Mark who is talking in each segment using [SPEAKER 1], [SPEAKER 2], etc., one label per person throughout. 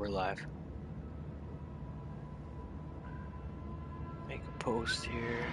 [SPEAKER 1] we're live. Make a post here.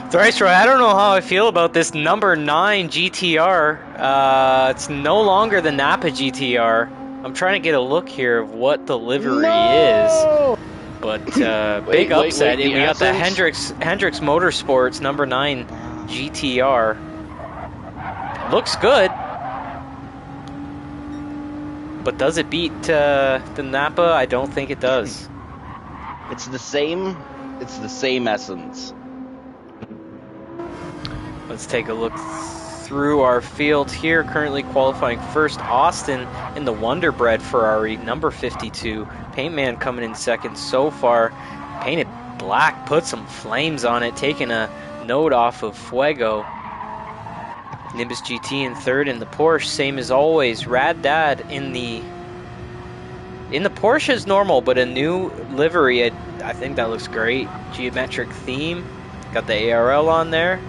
[SPEAKER 1] Thrice, Roy, I don't know how I feel about this number 9 GTR. It's no longer the Napa GTR. I'm trying to get a look here of what the livery is. But big upset. We got the Hendrix Motorsports number 9 GTR. Looks good. But does it beat the Napa? I don't think it does.
[SPEAKER 2] It's the same essence.
[SPEAKER 1] Let's take a look through our field here. Currently qualifying first, Austin in the Wonder Bread Ferrari, number 52. Paintman coming in second so far. Painted black, put some flames on it, taking a note off of Fuego. Nimbus GT in third, in the Porsche, same as always. Rad Dad in the Porsche is normal, but a new livery, I think that looks great. Geometric theme, got the ARL on there.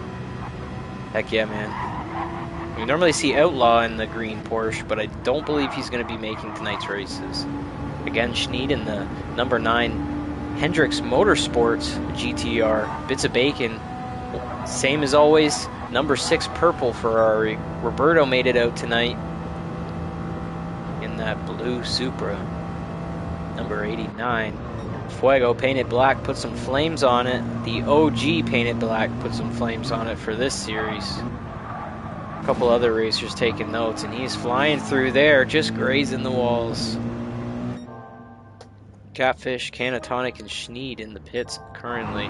[SPEAKER 1] Heck yeah, man. We normally see Outlaw in the green Porsche, but I don't believe he's going to be making tonight's races. Again, Schneid in the number 9 Hendrix Motorsports GTR. Bits of bacon. Same as always, number 6 purple Ferrari. Roberto made it out tonight in that blue Supra. Number 89. Fuego painted black, put some flames on it. The OG painted black, put some flames on it for this series. A couple other racers taking notes, and he's flying through there, just grazing the walls. Catfish, Canatonic, and Schneid in the pits currently.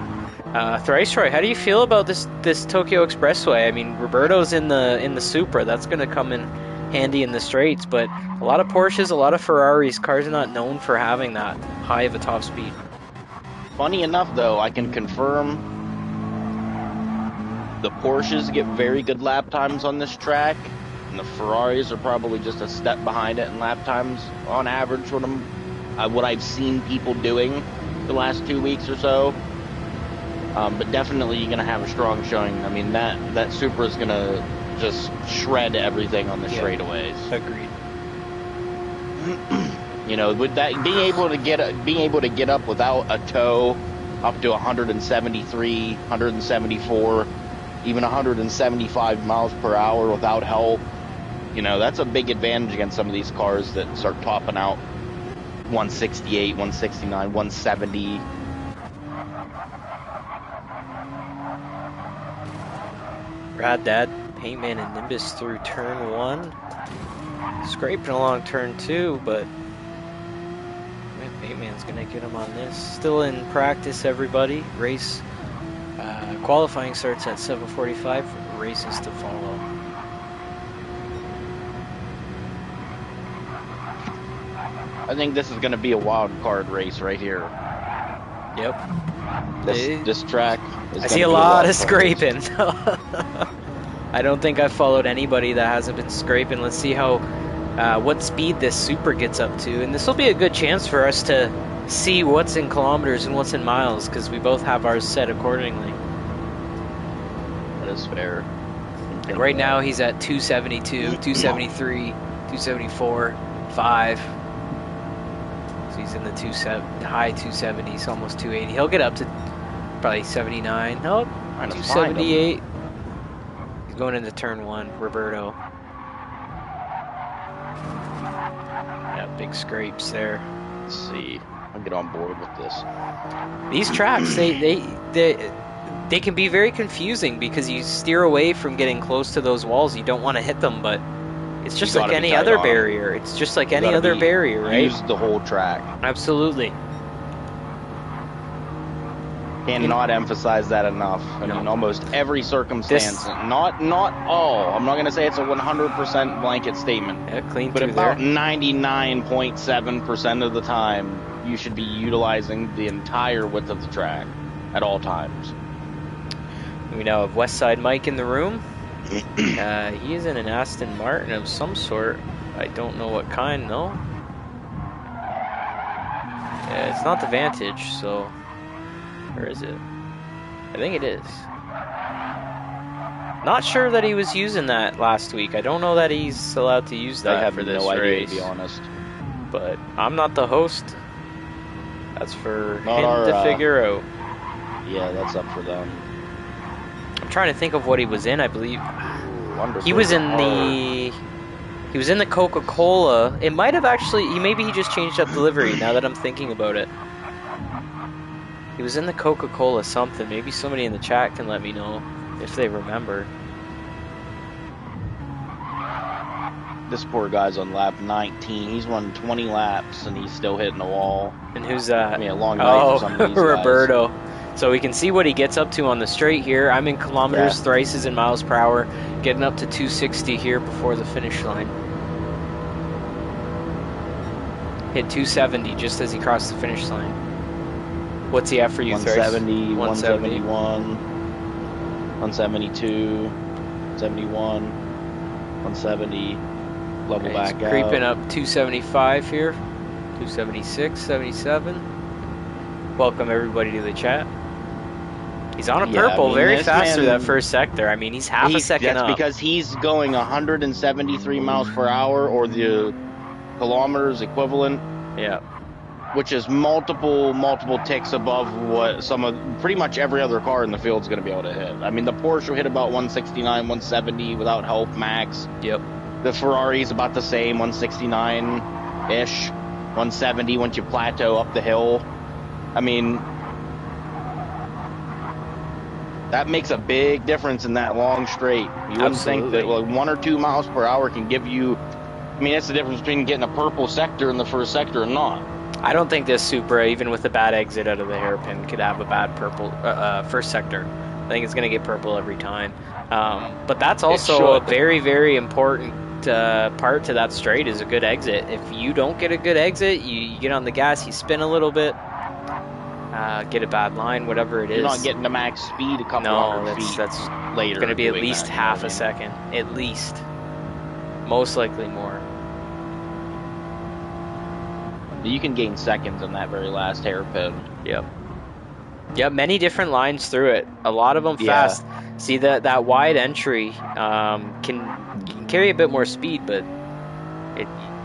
[SPEAKER 1] Thrice, Roy, how do you feel about this Tokyo Expressway? I mean, Roberto's in the Supra. That's going to come in handy in the straights, but a lot of Porsches, a lot of Ferraris. Cars are not known for having that high of a top speed.
[SPEAKER 2] Funny enough, though, I can confirm the Porsches get very good lap times on this track, and the Ferraris are probably just a step behind it in lap times on average. What I've seen people doing the last 2 weeks or so. But definitely you're going to have a strong showing. I mean, that Supra is going to just shred everything on the straightaways.
[SPEAKER 1] Agreed.
[SPEAKER 2] You know, with that being able to get up without a tow up to 173, 174, even 175 miles per hour without help, You know, that's a big advantage against some of these cars that start topping out 168, 169, 170.
[SPEAKER 1] Rad Dad, Paintman, and Nimbus through turn 1. Scraping along turn 2, but Paintman's gonna get him on this. Still in practice, everybody. Race qualifying starts at 7:45. Races to follow.
[SPEAKER 2] I think this is going to be a wild card race right here.
[SPEAKER 1] Yep.
[SPEAKER 2] This track is
[SPEAKER 1] I see a lot of scraping. I don't think I've followed anybody that hasn't been scraping. Let's see how what speed this Super gets up to, and this will be a good chance for us to see what's in kilometers and what's in miles, because we both have ours set accordingly.
[SPEAKER 2] That is fair.
[SPEAKER 1] And right now he's at 272, 273, 274, 5. So he's in the high 270s, almost 280. He'll get up to probably 79. Oh, 278. He's going into turn 1, Roberto. Yeah, big scrapes there.
[SPEAKER 2] Let's see. I'll get on board with this.
[SPEAKER 1] These tracks, they can be very confusing because you steer away from getting close to those walls. You don't want to hit them, but it's just like any other barrier. It's just like any other barrier, right?
[SPEAKER 2] Use the whole track.
[SPEAKER 1] Absolutely.
[SPEAKER 2] Cannot emphasize that enough. I mean, almost every circumstance. Not all. I'm not going to say it's a 100% blanket statement.
[SPEAKER 1] Yeah, clean
[SPEAKER 2] but
[SPEAKER 1] through
[SPEAKER 2] about
[SPEAKER 1] there.
[SPEAKER 2] 99.7% of the time, you should be utilizing the entire width of the track at all times.
[SPEAKER 1] We now have Westside Mike in the room. He is in an Aston Martin of some sort. I don't know what kind, though. It's not the Vantage, so... Where is it? I think it is. Not sure that he was using that last week. I don't know that he's allowed to use that for this race.
[SPEAKER 2] Idea, to be honest.
[SPEAKER 1] But I'm not the host. That's for
[SPEAKER 2] Not
[SPEAKER 1] him to figure out.
[SPEAKER 2] Yeah, that's up for them.
[SPEAKER 1] I'm trying to think of what he was in. I believe
[SPEAKER 2] Wonderful.
[SPEAKER 1] he was in the Coca-Cola. It might have actually. Maybe he just changed up the livery. Now that I'm thinking about it, he was in the Coca-Cola something. Maybe somebody in the chat can let me know if they remember.
[SPEAKER 2] This poor guy's on lap 19. He's run 20 laps and he's still hitting the wall.
[SPEAKER 1] And who's that?
[SPEAKER 2] I mean, a long night for some of these
[SPEAKER 1] Roberto. So we can see what he gets up to on the straight here. I'm in kilometers, Thrice is in miles per hour, getting up to 260 here before the finish line. Hit 270 just as he crossed the finish line. What's he at for you,
[SPEAKER 2] 170,
[SPEAKER 1] Thrice?
[SPEAKER 2] 171, 172, 71, 170, level back out.
[SPEAKER 1] Creeping up 275 here, 276, 77. Welcome everybody to the chat. He's on a purple, very fast through that first sector. I mean, he's half a second up.
[SPEAKER 2] That's because he's going 173 miles per hour, or the kilometers equivalent.
[SPEAKER 1] Yeah.
[SPEAKER 2] Which is multiple ticks above what pretty much every other car in the field is going to be able to hit. I mean, the Porsche will hit about 169, 170 without help max.
[SPEAKER 1] Yep.
[SPEAKER 2] The Ferrari's about the same, 169-ish, 170 once you plateau up the hill. I mean, that makes a big difference in that long straight. You wouldn't think that 1 or 2 miles per hour can give you... I mean, that's the difference between getting a purple sector in the first sector and not.
[SPEAKER 1] I don't think this Supra, even with a bad exit out of the hairpin, could have a bad purple first sector. I think it's going to get purple every time. But that's also a very, very important part to that straight, is a good exit. If you don't get a good exit, you get on the gas, you spin a little bit, get a bad line, whatever it is.
[SPEAKER 2] You're not getting to max speed a couple hundred feet.
[SPEAKER 1] That's
[SPEAKER 2] later.
[SPEAKER 1] Going to be at least half a second, at least. Most likely more.
[SPEAKER 2] You can gain seconds in that very last hairpin.
[SPEAKER 1] Yep. Yep, many different lines through it. A lot of them fast. See, that wide entry can carry a bit more speed, but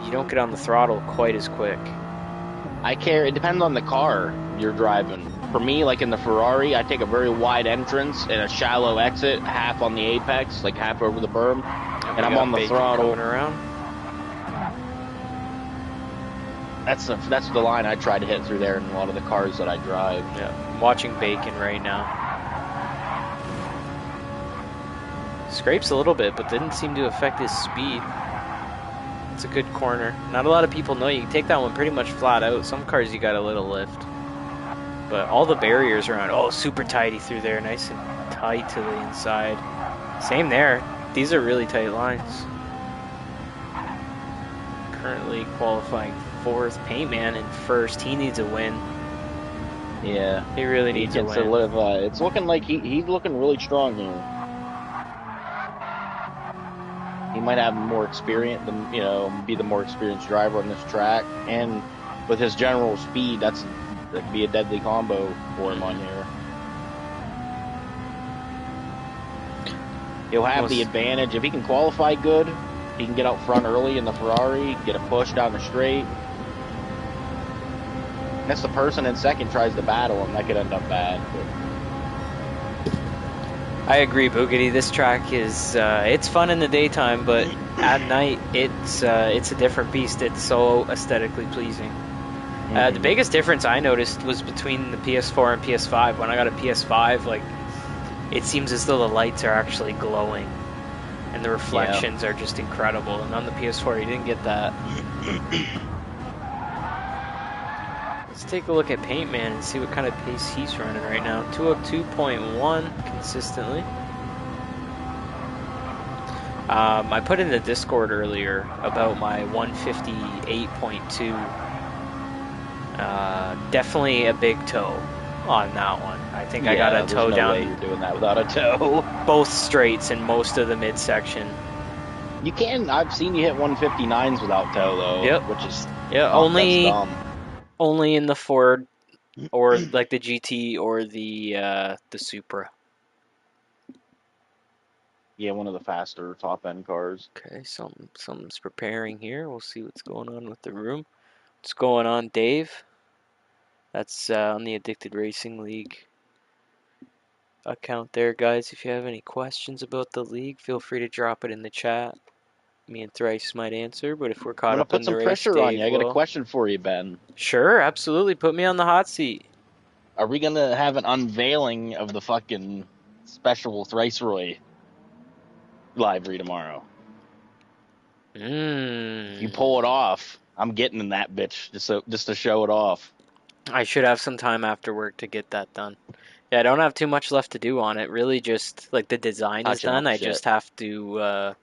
[SPEAKER 1] you don't get on the throttle quite as quick.
[SPEAKER 2] It depends on the car you're driving. For me, like in the Ferrari, I take a very wide entrance and a shallow exit, half on the apex, like half over the berm.
[SPEAKER 1] And
[SPEAKER 2] And
[SPEAKER 1] we
[SPEAKER 2] I'm
[SPEAKER 1] got
[SPEAKER 2] on the
[SPEAKER 1] Bacon
[SPEAKER 2] throttle.
[SPEAKER 1] coming around.
[SPEAKER 2] That's the line I try to hit through there in a lot of the cars that I drive.
[SPEAKER 1] Yeah, I'm watching Bacon right now. Scrapes a little bit, but didn't seem to affect his speed. It's a good corner. Not a lot of people know you can take that one pretty much flat out. Some cars you got a little lift. But all the barriers around, oh, super tidy through there. Nice and tight to the inside. Same there. These are really tight lines. Currently qualifying 4th. Paintman in 1st. He needs a win.
[SPEAKER 2] Yeah.
[SPEAKER 1] He really needs a win.
[SPEAKER 2] It's looking like he's looking really strong here. He might have more experience than, be the more experienced driver on this track. And with his general speed, that could be a deadly combo for him on here. He'll have the advantage. If he can qualify good, he can get out front early in the Ferrari, get a push down the straight. Unless the person in second tries to battle him, that could end up bad.
[SPEAKER 1] I agree, Boogity. This track is it's fun in the daytime, but at night it's a different beast. It's so aesthetically pleasing. The biggest difference I noticed was between the PS4 and PS5. When I got a PS5, like, it seems as though the lights are actually glowing, and the reflections are just incredible. And on the PS4, you didn't get that. Let's take a look at Paintman and see what kind of pace he's running right now. 202.1 consistently. I put in the Discord earlier about my 158.2. Definitely a big toe on that one. I think I got a toe down.
[SPEAKER 2] No way you're doing that without a toe.
[SPEAKER 1] Both straights and most of the midsection.
[SPEAKER 2] You can. I've seen you hit 159s without toe though.
[SPEAKER 1] Yep.
[SPEAKER 2] Which is
[SPEAKER 1] only in the Ford or like the GT or the Supra.
[SPEAKER 2] Yeah, one of the faster top end cars.
[SPEAKER 1] Okay, something's preparing here. We'll see what's going on with the room. What's going on, Dave? That's on the Addicted Racing League account there, guys. If you have any questions about the league, feel free to drop it in the chat. Me and Thrice might answer, but if we're caught up in the race,
[SPEAKER 2] I'm gonna put some pressure on you. I got a question for you, Ben.
[SPEAKER 1] Sure, absolutely. Put me on the hot seat.
[SPEAKER 2] Are we gonna have an unveiling of the fucking special Thrice Roy livery tomorrow? If you pull it off, I'm getting in that bitch just to show it off.
[SPEAKER 1] I should have some time after work to get that done. Yeah, I don't have too much left to do on it. Really, just like the design is done. I just have to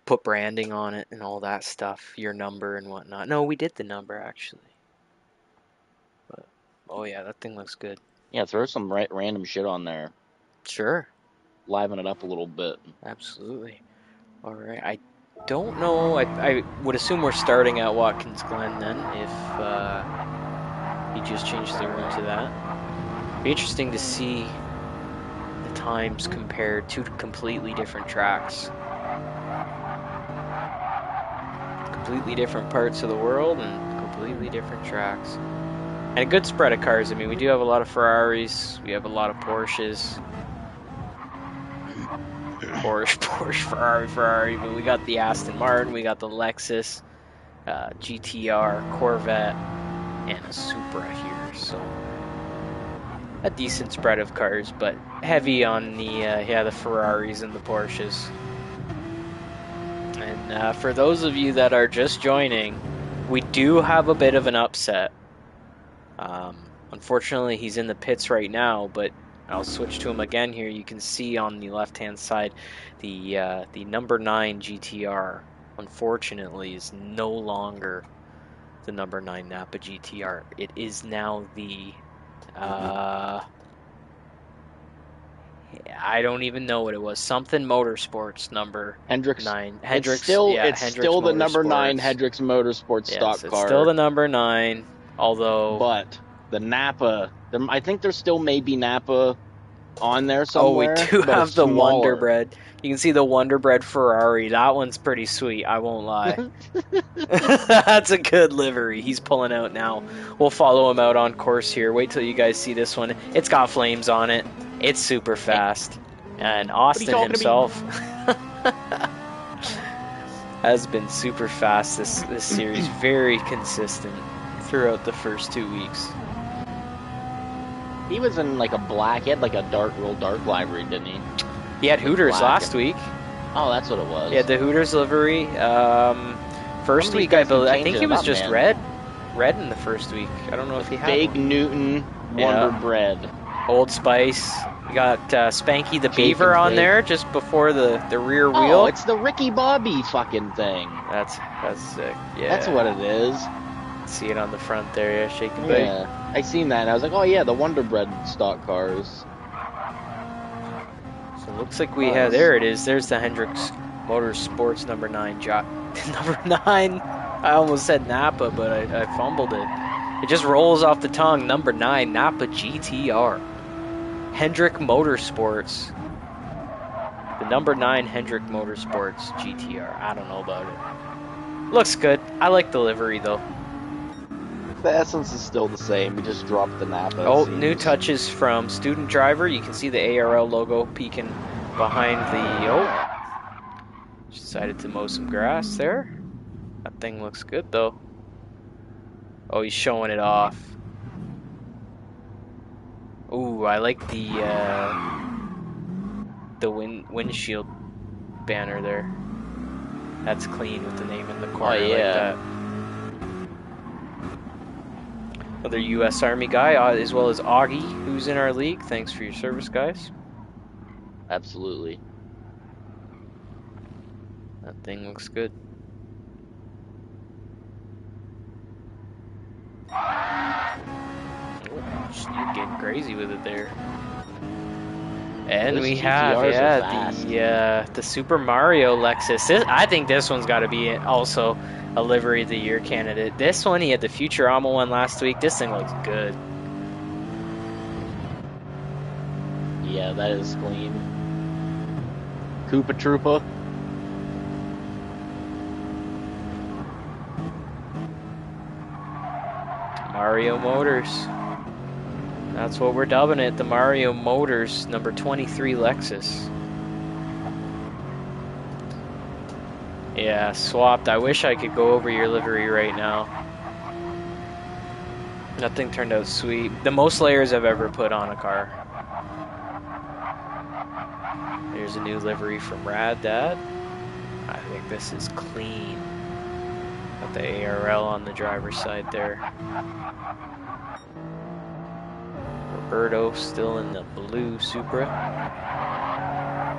[SPEAKER 1] put branding on it and all that stuff, your number and whatnot. No, we did the number actually. But oh yeah, that thing looks good.
[SPEAKER 2] Yeah, throw some random shit on there.
[SPEAKER 1] Sure.
[SPEAKER 2] Liven it up a little bit.
[SPEAKER 1] Absolutely. All right. I don't know. I would assume we're starting at Watkins Glen then, if he just changed the room to that. Be interesting to see the times compared to completely different tracks. Completely different parts of the world and completely different tracks. And a good spread of cars. I mean, we do have a lot of Ferraris. We have a lot of Porsches. Porsche, Ferrari. But we got the Aston Martin. We got the Lexus, GTR, Corvette, and a Supra here. So a decent spread of cars, but heavy on the Ferraris and the Porsches. And for those of you that are just joining, we do have a bit of an upset. Unfortunately, he's in the pits right now, but I'll switch to him again here. You can see on the left-hand side the number 9 GTR, unfortunately, is no longer the number 9 Napa GTR. It is now the I don't even know what it was. Something Motorsports number
[SPEAKER 2] Hendricks
[SPEAKER 1] 9. Hendricks.
[SPEAKER 2] It's still the number 9 Hendricks Motorsports stock car.
[SPEAKER 1] It's still the number 9, although.
[SPEAKER 2] But the Napa, I think there still may be Napa on there somewhere.
[SPEAKER 1] Oh, we do have the Wonder Bread. You can see the Wonder Bread Ferrari. That one's pretty sweet, I won't lie. That's a good livery. He's pulling out now. We'll follow him out on course here. Wait till you guys see this one. It's got flames on it. It's super fast. And Austin himself. has been super fast this series. Very consistent throughout the first 2 weeks.
[SPEAKER 2] He was in like a black, he had like a real dark livery, didn't he?
[SPEAKER 1] He had Hooters last week.
[SPEAKER 2] Oh, that's what it was.
[SPEAKER 1] Yeah, the Hooters livery. First week, I think he was just red in the first week. I don't know if he had
[SPEAKER 2] Big Newton Wonder Bread.
[SPEAKER 1] Old Spice. We got Spanky the Beaver on there just before the rear wheel.
[SPEAKER 2] Oh, it's the Ricky Bobby fucking thing.
[SPEAKER 1] That's sick. Yeah,
[SPEAKER 2] that's what it is.
[SPEAKER 1] See it on the front there, yeah, shake and bake.
[SPEAKER 2] Yeah, I seen that and I was like, oh yeah, the Wonder Bread stock cars.
[SPEAKER 1] So it looks like we have, there it is, there's the Hendrix Motorsports number 9 number 9. I almost said Napa, but I fumbled it. It just rolls off the tongue. Number 9 Napa GTR. Hendrick Motorsports. The number 9 Hendrick Motorsports GTR. I don't know about it. Looks good. I like the livery though.
[SPEAKER 2] The essence is still the same. We just dropped the Napa.
[SPEAKER 1] Oh, new touches from Student Driver. You can see the ARL logo peeking behind the... Oh. Decided to mow some grass there. That thing looks good though. Oh, he's showing it off. Ooh, I like the windshield banner there. That's clean with the name in the corner.
[SPEAKER 2] Oh, yeah.
[SPEAKER 1] Like that. Another U.S. Army guy, as well as Augie, who's in our league. Thanks for your service, guys.
[SPEAKER 2] Absolutely.
[SPEAKER 1] That thing looks good. You're getting crazy with it there. And
[SPEAKER 2] those
[SPEAKER 1] we
[SPEAKER 2] GTRs
[SPEAKER 1] have the Super Mario Lexus. I think this one's got to be also a livery of the year candidate. This one, he had the Futurama one last week. This thing looks good.
[SPEAKER 2] Yeah, that is clean. Koopa Troopa.
[SPEAKER 1] Mario Motors. That's what we're dubbing it, the Mario Motors number 23 Lexus. Yeah, swapped. I wish I could go over your livery right now. That thing turned out sweet. The most layers I've ever put on a car. There's a new livery from Rad Dad. I think this is clean. Got the ARL on the driver's side there. Roberto still in the blue Supra.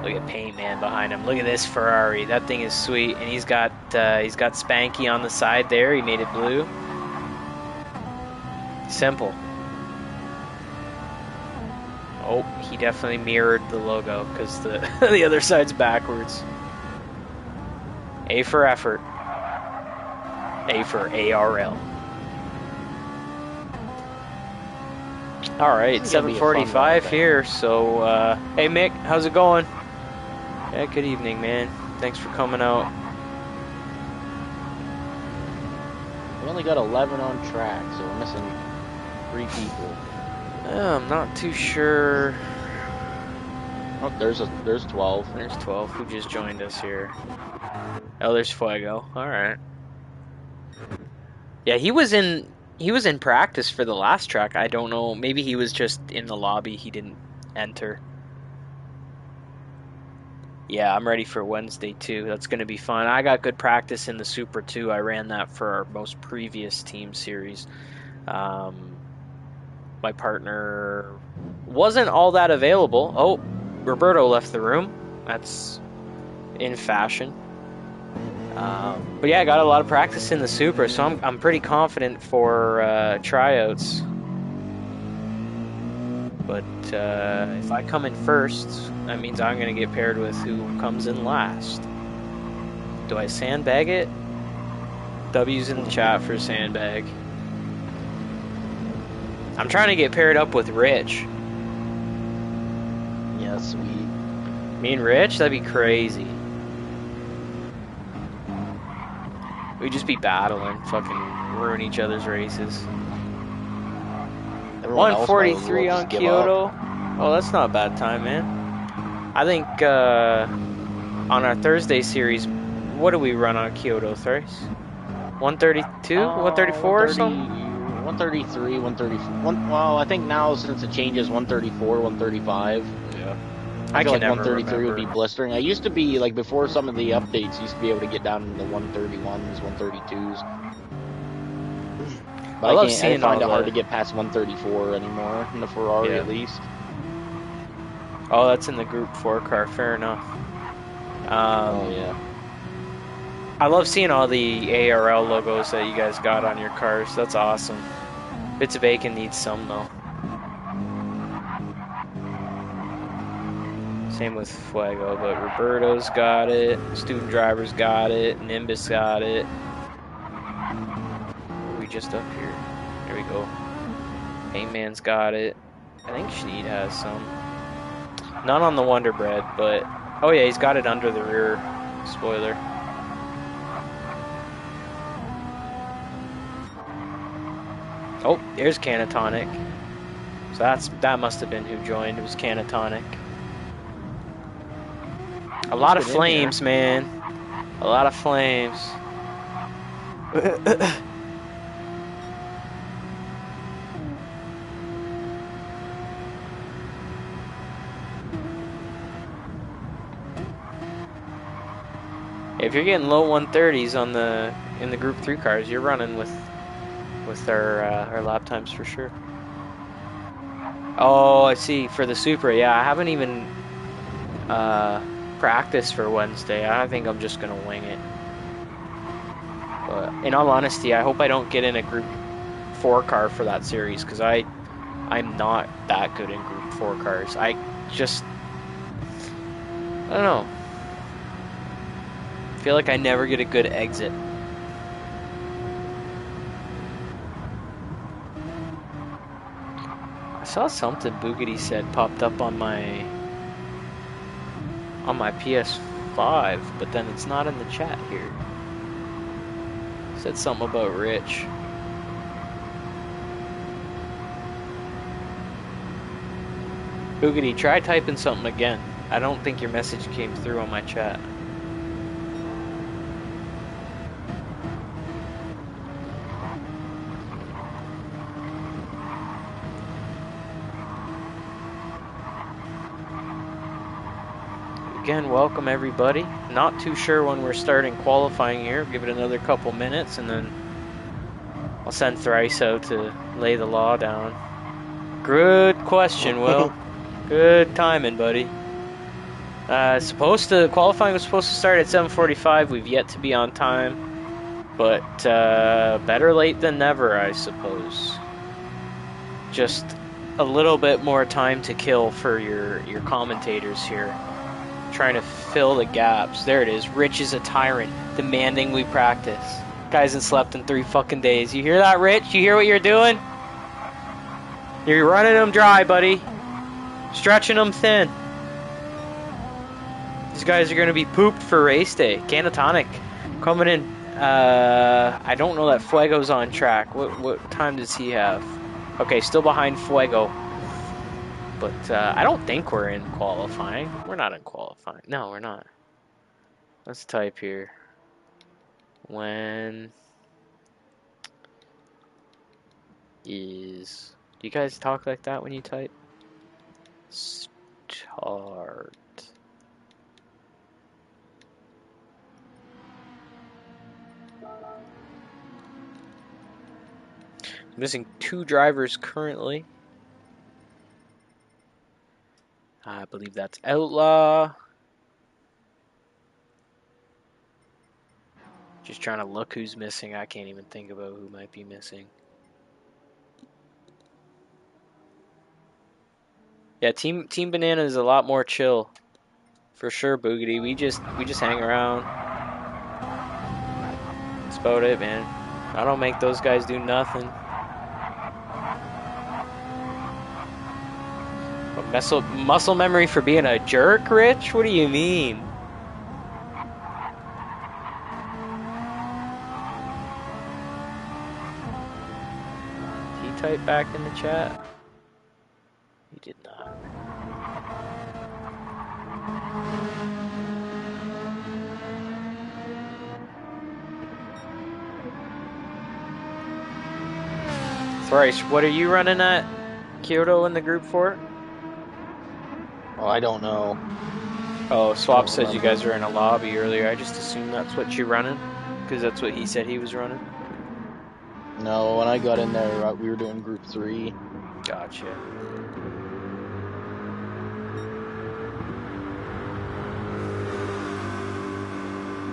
[SPEAKER 1] Look at Paint Man behind him. Look at this Ferrari. That thing is sweet. And he's got Spanky on the side there. He made it blue. Simple. Oh, he definitely mirrored the logo because the the other side's backwards. A for effort. A for ARL. All right, 7:45 here. So, hey Mick, how's it going? Yeah, good evening, man. Thanks for coming out.
[SPEAKER 2] We only got 11 on track, so we're missing 3 people.
[SPEAKER 1] I'm not too sure.
[SPEAKER 2] Oh, there's 12.
[SPEAKER 1] There's 12. Who just joined us here? Oh, there's Fuego. All right. Yeah, he was in practice for the last track. I don't know. Maybe he was just in the lobby. He didn't enter. Yeah, I'm ready for Wednesday too. That's going to be fun. I got good practice in the Super too. I ran that for our most previous team series. My partner wasn't all that available. Oh, Roberto left the room. That's in fashion. But yeah, I got a lot of practice in the Supra, so I'm pretty confident for tryouts. But if I come in first, that means I'm going to get paired with who comes in last. Do I sandbag it? W's in the chat for sandbag. I'm trying to get paired up with Rich.
[SPEAKER 2] Yeah, sweet.
[SPEAKER 1] Me and Rich? That'd be crazy. We'd just be battling, fucking ruin each other's races. 143 on Kyoto. Oh, that's not a bad time, man. I think on our Thursday series, what do we run on Kyoto, Thrice? 132, 134 or something?
[SPEAKER 2] 133, 134. Well, I think now since it changes 134, 135.
[SPEAKER 1] Yeah.
[SPEAKER 2] I
[SPEAKER 1] I
[SPEAKER 2] feel
[SPEAKER 1] can
[SPEAKER 2] like
[SPEAKER 1] never
[SPEAKER 2] 133 would
[SPEAKER 1] remember.
[SPEAKER 2] be blistering. I used to be like before some of the updates, used to be able to get down into the 131s, 132s. But
[SPEAKER 1] I
[SPEAKER 2] I
[SPEAKER 1] love
[SPEAKER 2] can't. I
[SPEAKER 1] seeing
[SPEAKER 2] find
[SPEAKER 1] all
[SPEAKER 2] it hard
[SPEAKER 1] the.
[SPEAKER 2] to get past 134 anymore in the Ferrari,
[SPEAKER 1] Yeah.
[SPEAKER 2] at least.
[SPEAKER 1] Oh, that's in the Group 4 car. Fair enough.
[SPEAKER 2] Oh
[SPEAKER 1] Um,
[SPEAKER 2] yeah.
[SPEAKER 1] I love seeing all the ARL logos that you guys got on your cars. That's awesome. Bits of Bacon needs some though. Same with Fuego, but Roberto's got it. Student Driver's got it. Nimbus got it. What are we just up here? There we go. Paintman's got it. I think Schneid has some. None on the Wonder Bread, but oh yeah, he's got it under the rear spoiler. Oh, there's Canatonic. So that must have been who joined. It was Canatonic. A lot of
[SPEAKER 2] Been in here.
[SPEAKER 1] flames, man. A lot of flames. If you're getting low 130s on the in the Group 3 cars, you're running with our lap times for sure. Oh, I see. For the Supra, yeah, I haven't even practiced for Wednesday. I think I'm just gonna wing it. But in all honesty, I hope I don't get in a Group 4 car for that series because I'm not that good in Group 4 cars. I don't know. I feel like I never get a good exit. I saw something Boogity said popped up on my PS5, but then it's not in the chat here. Said something about Rich. Boogity, try typing something again. I don't think your message came through on my chat. Again, welcome everybody. Not too sure when we're starting qualifying here. Give it another couple minutes and then I'll send Thrice out to lay the law down. Good question, Will. Good timing, buddy. Qualifying was supposed to start at 7:45. We've yet to be on time, but better late than never, I suppose. Just a little bit more time to kill for your commentators here. Trying to fill the gaps. There it is. Rich is a tyrant, demanding we practice. Guy hasn't slept in 3 fucking days. You hear that, Rich? You hear what you're doing? You're running them dry, buddy. Stretching them thin. These guys are going to be pooped for race day. Canatonic coming in. I don't know that Fuego's on track. What time does he have? Okay, still behind Fuego. But I don't think we're in qualifying. We're not in qualifying. No, we're not. Let's type here. When is... Do you guys talk like that when you type? Start. Missing 2 drivers currently. I believe that's Outlaw. Just trying to look who's missing. I can't even think about who might be missing. Yeah, Team Banana is a lot more chill. For sure, Boogity. We just hang around. That's about it, man. I don't make those guys do nothing. But muscle memory for being a jerk, Rich? What do you mean? Did he type back in the chat? He did not. Thrice, what are you running at Kyoto in the group for?
[SPEAKER 2] Oh, I don't know.
[SPEAKER 1] Oh,
[SPEAKER 2] I
[SPEAKER 1] Swap
[SPEAKER 2] don't
[SPEAKER 1] said you
[SPEAKER 2] remember.
[SPEAKER 1] guys were in a lobby earlier. I just assumed that's what you're running, because that's what he said he was running.
[SPEAKER 2] No, when I got in there, we were doing group 3.
[SPEAKER 1] Gotcha.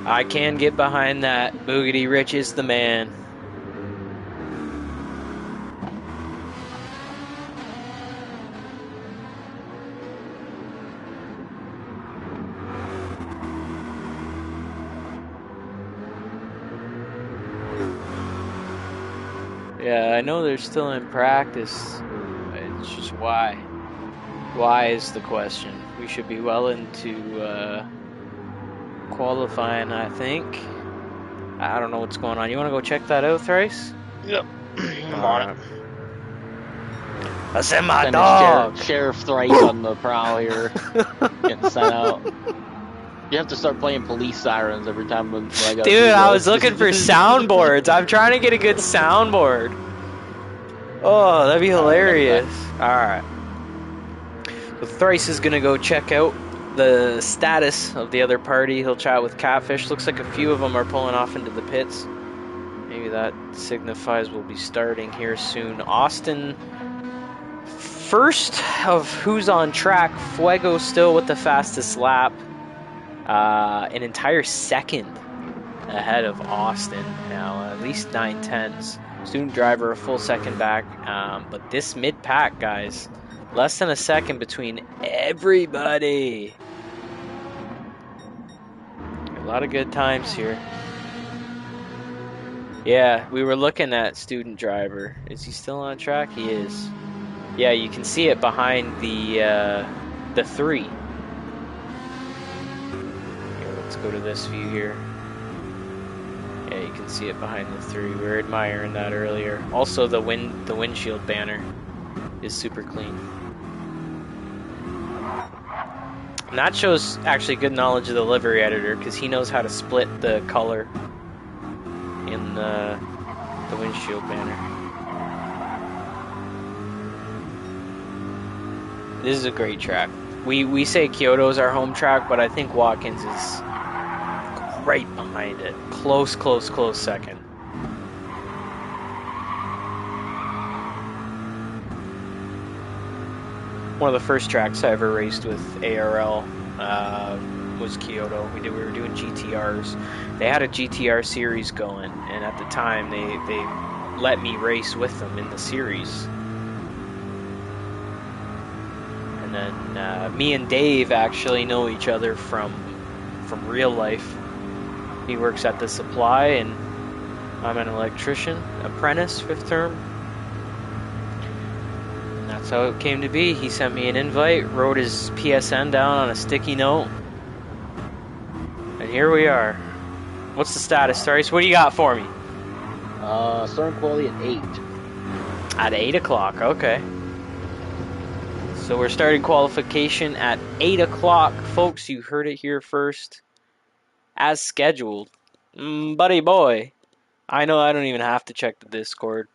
[SPEAKER 1] I can get behind that. Boogity Rich is the man. Yeah, I know they're still in practice. It's just why. Why is the question. We should be well into qualifying, I think. I don't know what's going on. You want to go check that out, Thrice?
[SPEAKER 2] Yep. I'm on it.
[SPEAKER 1] Alright. I sent my
[SPEAKER 2] Sending
[SPEAKER 1] dog!
[SPEAKER 2] Sheriff Thrice on the prowl here. Getting sent out. You have to start playing police sirens every time when I gotta
[SPEAKER 1] Dude,
[SPEAKER 2] do
[SPEAKER 1] I was
[SPEAKER 2] this.
[SPEAKER 1] looking for soundboards. I'm trying to get a good soundboard. Oh, that'd be
[SPEAKER 2] Alright, I got it back.
[SPEAKER 1] hilarious. Alright. So Thrice is gonna go check out the status of the other party. He'll chat with Catfish. Looks like a few of them are pulling off into the pits. Maybe that signifies we'll be starting here soon. Austin, first of who's on track. Fuego still with the fastest lap. An entire second ahead of Austin now, at least 9 tenths. Student driver a full second back, but this mid pack, guys, less than a second between everybody. A lot of good times here. Yeah, we were looking at student driver. Is he still on track? He is. Yeah, you can see it behind the 3. Here, let's go to this view here. Yeah, you can see it behind the 3. We were admiring that earlier. Also, the windshield banner is super clean. And that shows actually good knowledge of the livery editor, because he knows how to split the color in the windshield banner. This is a great track. We say Kyoto's our home track, but I think Watkins is right behind it. Close second. One of the first tracks I ever raced with ARL was Kyoto. We were doing GTRs. They had a GTR series going, and at the time they let me race with them in the series. And then me and Dave actually know each other from real life. He works at the supply, and I'm an electrician, apprentice, 5th term. And that's how it came to be. He sent me an invite, wrote his PSN down on a sticky note, and here we are. What's the status, Thrice? What do you got for me?
[SPEAKER 2] Starting quality at 8.
[SPEAKER 1] At 8 o'clock, okay. So we're starting qualification at 8 o'clock. Folks, you heard it here first. As scheduled. Buddy boy. I know I don't even have to check the Discord.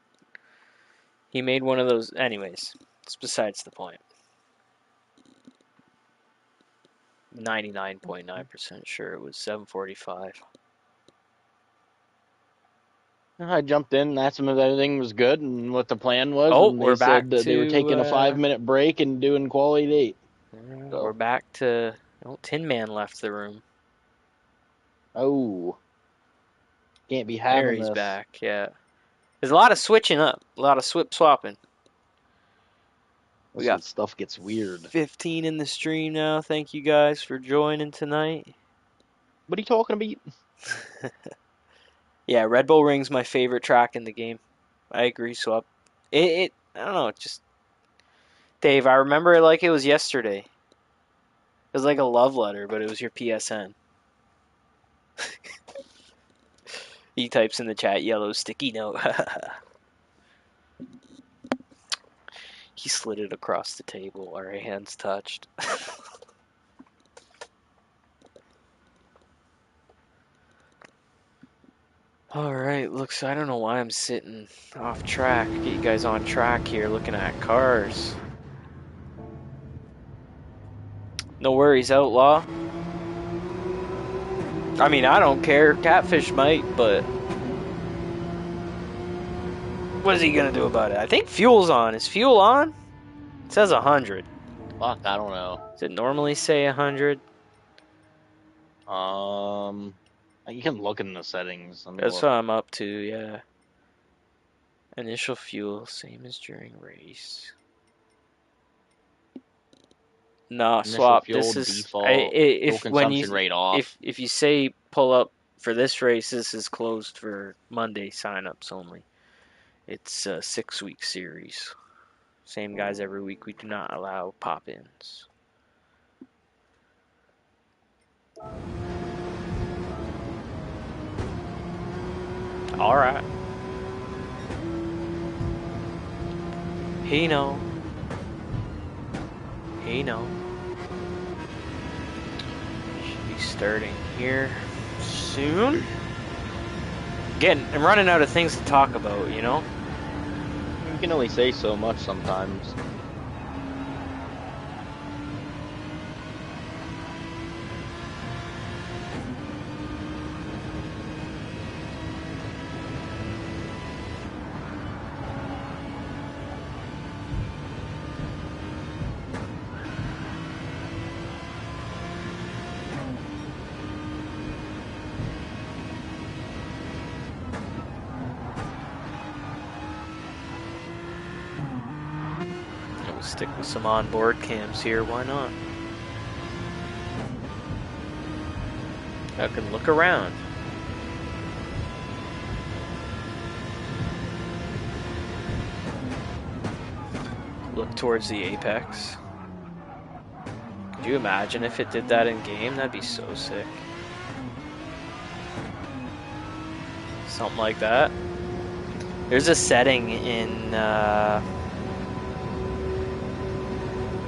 [SPEAKER 1] He made one of those. Anyways, it's besides the point. 99.9% sure it was 7:45.
[SPEAKER 2] I jumped in and asked them if everything was good and what the plan was,
[SPEAKER 1] Oh,
[SPEAKER 2] and they
[SPEAKER 1] we're
[SPEAKER 2] said
[SPEAKER 1] back
[SPEAKER 2] that they were taking a
[SPEAKER 1] to
[SPEAKER 2] 5-minute break and doing quality at 8.
[SPEAKER 1] we're
[SPEAKER 2] So,
[SPEAKER 1] back to Tin Man left the room.
[SPEAKER 2] oh, can't be
[SPEAKER 1] There
[SPEAKER 2] having
[SPEAKER 1] he's
[SPEAKER 2] this.
[SPEAKER 1] back. Yeah. There's a lot of switching up, a lot of swapping. We
[SPEAKER 2] This is when
[SPEAKER 1] got
[SPEAKER 2] stuff gets weird.
[SPEAKER 1] 15 in the stream now. Thank you guys for joining tonight.
[SPEAKER 2] What are you talking about?
[SPEAKER 1] Yeah, Red Bull Ring's my favorite track in the game. I agree, Swap. I don't know, it just Dave, I remember it like it was yesterday. It was like a love letter, but it was your PSN. He types in the chat, yellow sticky note. He slid it across the table. Our hands touched. Alright, looks, I don't know why I'm sitting off track. Get you guys on track here looking at cars. No worries, Outlaw. I mean, I don't care. Catfish might, but what is he gonna do about it? I think fuel's on. Is fuel on? It says 100.
[SPEAKER 2] Fuck, I don't know.
[SPEAKER 1] Does it normally say 100?
[SPEAKER 2] You can look in the settings. Let me
[SPEAKER 1] That's
[SPEAKER 2] look.
[SPEAKER 1] what I'm up to, yeah. Initial fuel, same as during race. Nah,
[SPEAKER 2] Initial
[SPEAKER 1] swap.
[SPEAKER 2] fuel
[SPEAKER 1] This is
[SPEAKER 2] default. Fuel
[SPEAKER 1] if when
[SPEAKER 2] consumption
[SPEAKER 1] you
[SPEAKER 2] rate off.
[SPEAKER 1] if you say pull up for this race, this is closed for Monday signups only. It's a 6-week series. Same guys every week. We do not allow pop-ins. All right. He know. He know. Should be starting here soon. Again, I'm running out of things to talk about, you know?
[SPEAKER 2] You can only say so much sometimes.
[SPEAKER 1] We'll stick with some onboard cams here, why not? I can look around. Look towards the apex. Could you imagine if it did that in game? That'd be so sick. Something like that. There's a setting in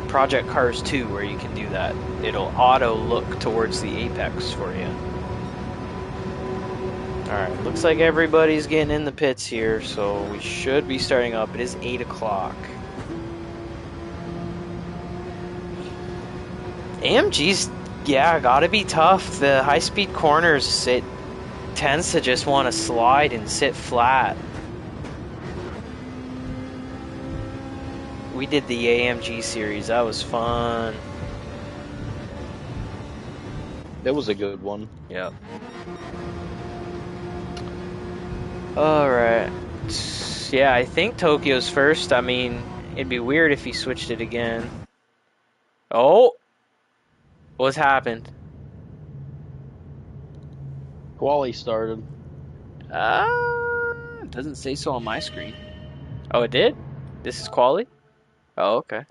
[SPEAKER 1] Project Cars 2 where you can do that. It'll auto look towards the apex for you. Alright, looks like everybody's getting in the pits here, so we should be starting up. It is 8 o'clock. AMG's, yeah, gotta be tough. The high-speed corners, it tends to just want to slide and sit flat. We did the AMG series. That was fun.
[SPEAKER 2] That was a good one.
[SPEAKER 1] Yep. Alright. Yeah, I think Tokyo's first. I mean, it'd be weird if he switched it again. Oh! What's happened?
[SPEAKER 2] Quali started.
[SPEAKER 1] It doesn't say so on my screen. Oh, it did? This is quali? Oh, okay.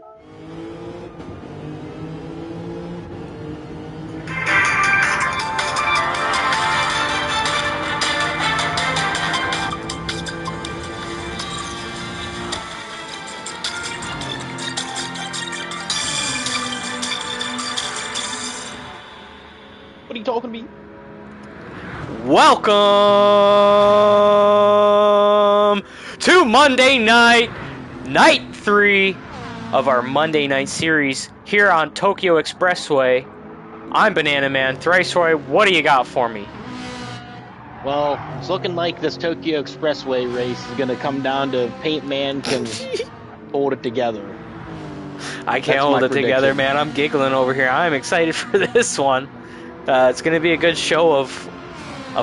[SPEAKER 2] What are you talking to me?
[SPEAKER 1] Welcome to Monday night, night 3 of our Monday night series here on Tokyo Expressway. I'm Bananaman. Thrice, what do you got for me?
[SPEAKER 2] Well, it's looking like this Tokyo Expressway race is going to come down to Paint Man can hold it together.
[SPEAKER 1] I can't hold it together, man. I'm giggling over here. I'm excited for this one. It's going to be a good show of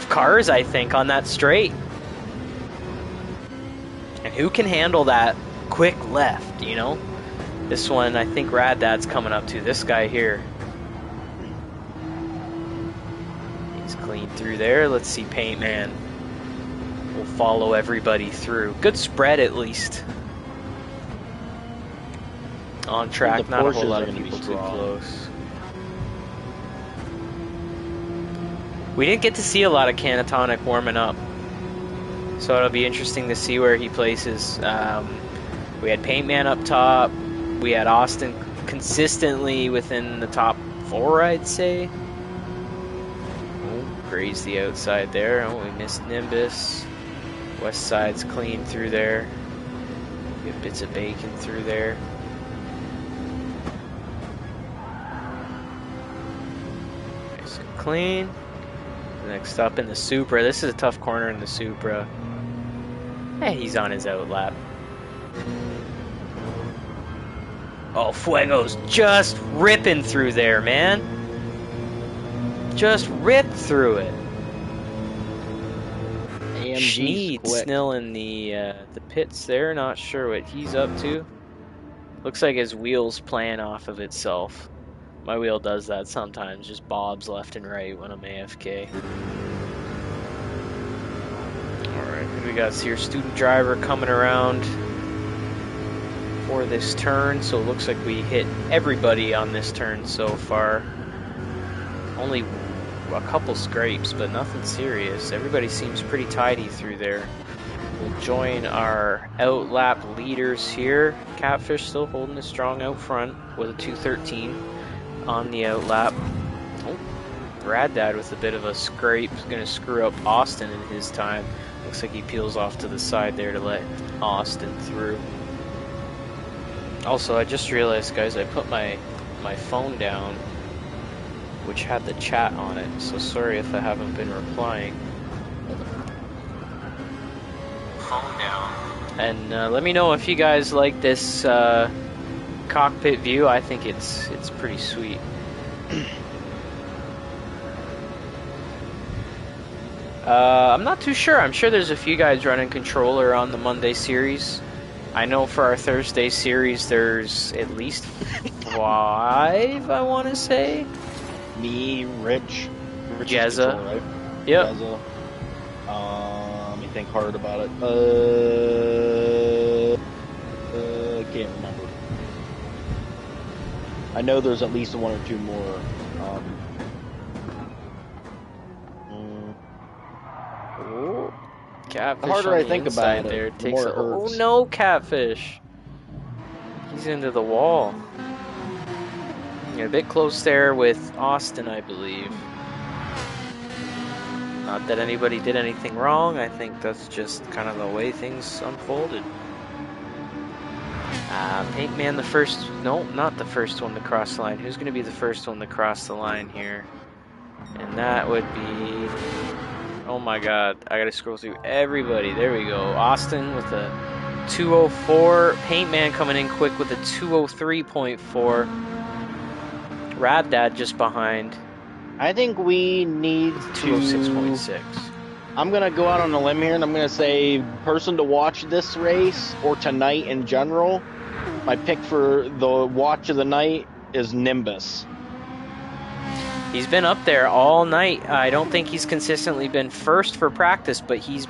[SPEAKER 1] cars, I think, on that straight. And who can handle that quick left, you know? This one, I think Rad Dad's coming up to. This guy here. He's clean through there. Let's see, Paint Man will follow everybody through. Good spread, at least. On track, not a whole lot of people too close. We didn't get to see a lot of Canatonic warming up, so it'll be interesting to see where he places. We had Paint Man up top. We had Austin consistently within the top 4, I'd say. Graze the outside there. Oh, we missed Nimbus. West side's clean through there. Get bits of bacon through there. Nice and clean. Next up in the Supra. This is a tough corner in the Supra. Hey, he's on his outlap. Oh, Fuego's just ripping through there, man. Just ripped through it. Schneed still in the pits there. Not sure what he's up to. Looks like his wheel's playing off of itself. My wheel does that sometimes, just bobs left and right when I'm AFK. Alright, we got here student driver coming around for this turn, so it looks like we hit everybody on this turn so far. Only a couple scrapes, but nothing serious. Everybody seems pretty tidy through there. We'll join our outlap leaders here. Catfish still holding it strong out front with a 213 on the outlap. Oh, Raddad with a bit of a scrape. Is going to screw up Austin in his time. Looks like he peels off to the side there to let Austin through. Also, I just realized, guys, I put my phone down, which had the chat on it, so sorry if I haven't been replying. Phone down. And let me know if you guys like this cockpit view. I think it's pretty sweet. I'm not too sure. I'm sure there's a few guys running controller on the Monday series. I know for our Thursday series there's at least 5, I want to say.
[SPEAKER 3] Me, Rich
[SPEAKER 1] Jezza.
[SPEAKER 3] Control, right?
[SPEAKER 1] Yep.
[SPEAKER 3] Jezza. Let me think hard about it. Can't remember. I know there's at least 1 or 2 more.
[SPEAKER 1] Oh, Catfish.
[SPEAKER 3] The harder
[SPEAKER 1] on
[SPEAKER 3] I
[SPEAKER 1] the
[SPEAKER 3] think
[SPEAKER 1] inside
[SPEAKER 3] about it,
[SPEAKER 1] there
[SPEAKER 3] the
[SPEAKER 1] takes
[SPEAKER 3] more it
[SPEAKER 1] oh
[SPEAKER 3] hurts.
[SPEAKER 1] no, Catfish. He's into the wall. Yeah, a bit close there with Austin, I believe. Not that anybody did anything wrong. I think that's just kind of the way things unfolded. Paintman the first... No, not the first one to cross the line. Who's going to be the first one to cross the line here? And that would be... Oh my god, I gotta scroll through everybody. There we go. Austin with a 204. Paintman coming in quick with a 203.4. Raddad just behind.
[SPEAKER 3] I think we need to...
[SPEAKER 1] 206.6.
[SPEAKER 3] I'm going to go out on a limb here, and I'm going to say person to watch this race, or tonight in general. My pick for the watch of the night is Nimbus.
[SPEAKER 1] He's been up there all night. I don't think he's consistently been first for practice, but he's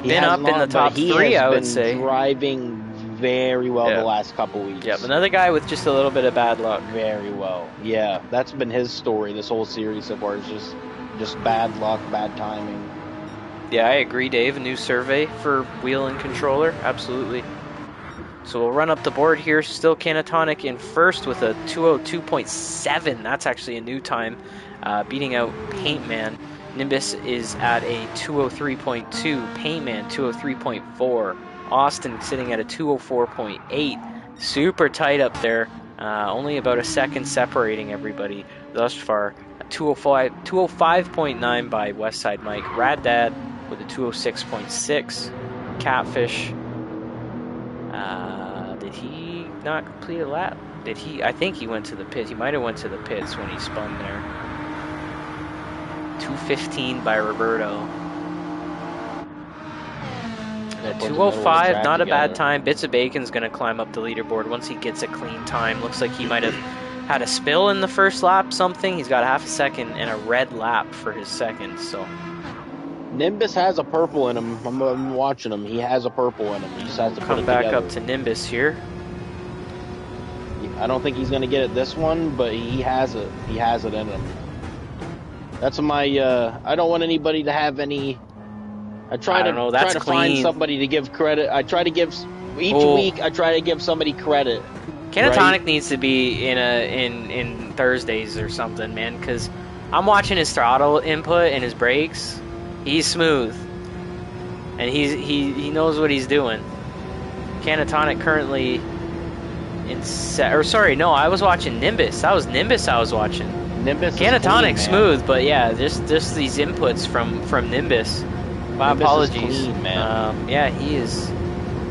[SPEAKER 1] been up in the top 3, I would say.
[SPEAKER 3] He has been driving very well the last couple weeks.
[SPEAKER 1] Yep, another guy with just a little bit of bad luck.
[SPEAKER 3] Very well. Yeah, that's been his story this whole series so far. It's just bad luck, bad timing.
[SPEAKER 1] Yeah, I agree, Dave. A new survey for wheel and controller. Absolutely. So we'll run up the board here. Still Canatonic in first with a 202.7. That's actually a new time, beating out Paintman. Nimbus is at a 203.2. Paintman 203.4. Austin sitting at a 204.8. Super tight up there. Only about a second separating everybody thus far. 205.9 by Westside Mike. Raddad with a 206.6. Catfish. Did he not complete a lap? Did he? I think he went to the pit. He might have went to the pits when he spun there. 215 by Roberto. At 205, not a bad time. Bits of Bacon's going to climb up the leaderboard once he gets a clean time. Looks like he might have had a spill in the first lap, something. He's got half a second and a red lap for his second, so...
[SPEAKER 3] Nimbus has a purple in him. I'm watching him. He has a purple in him. He just has to put it
[SPEAKER 1] back
[SPEAKER 3] together.
[SPEAKER 1] up to Nimbus here.
[SPEAKER 3] I don't think he's going to get it this one, but he has it. He has it in him. That's my... I don't want anybody to have any... I try to find somebody to give credit. I try to give... Each week, I try to give somebody credit.
[SPEAKER 1] Canatonic needs to be in Thursdays or something, man, because I'm watching his throttle input and his brakes. He's smooth, and he knows what he's doing. Canatonic currently in sorry, no, I was watching Nimbus. That was Nimbus I was watching.
[SPEAKER 3] Nimbus
[SPEAKER 1] Canatonic
[SPEAKER 3] is clean,
[SPEAKER 1] smooth, but yeah, just these inputs from Nimbus. My
[SPEAKER 3] Nimbus
[SPEAKER 1] apologies,
[SPEAKER 3] is clean, man.
[SPEAKER 1] Yeah, he is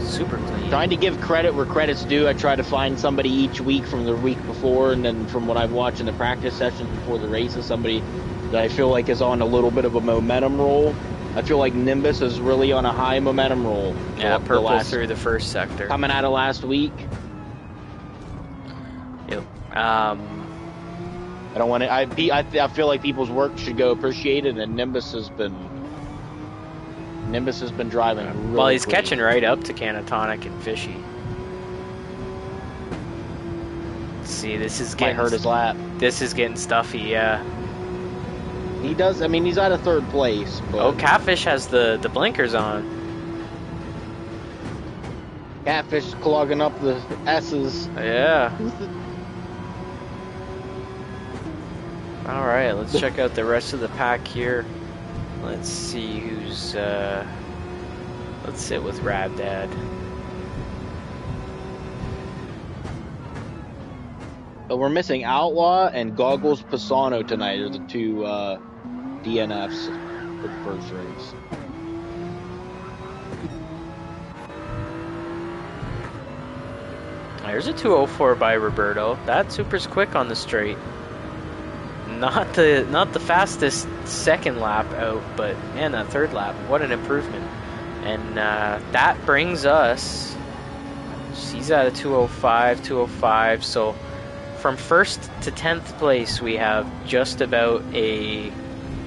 [SPEAKER 1] super clean.
[SPEAKER 3] Trying to give credit where credit's due. I try to find somebody each week from the week before, and then from what I've watched in the practice sessions before the races, somebody that I feel like is on a little bit of a momentum roll. I feel like Nimbus is really on a high momentum roll.
[SPEAKER 1] Yeah, purple through the first sector.
[SPEAKER 3] Coming out of last week.
[SPEAKER 1] Yep.
[SPEAKER 3] I don't want to. I feel like people's work should go appreciated, and Nimbus has been driving. Really
[SPEAKER 1] well, he's
[SPEAKER 3] clean.
[SPEAKER 1] catching right up to Canatonic and Fishy. Let's see, this is getting
[SPEAKER 3] might hurt his lap.
[SPEAKER 1] This is getting stuffy. Yeah.
[SPEAKER 3] He does. I mean, he's out of third place. But
[SPEAKER 1] oh, Catfish has the blinkers on.
[SPEAKER 3] Catfish clogging up the S's.
[SPEAKER 1] Yeah. All right, let's check out the rest of the pack here. Let's see who's. Let's sit with Rad Dad.
[SPEAKER 3] But we're missing Outlaw and Goggles Pisano tonight. Are the two DNFs for the first race.
[SPEAKER 1] There's a 204 by Roberto. That super's quick on the straight. Not the fastest second lap out, but man, that third lap, what an improvement. And that brings us, he's at a 205, so from first to 10th place we have just about a,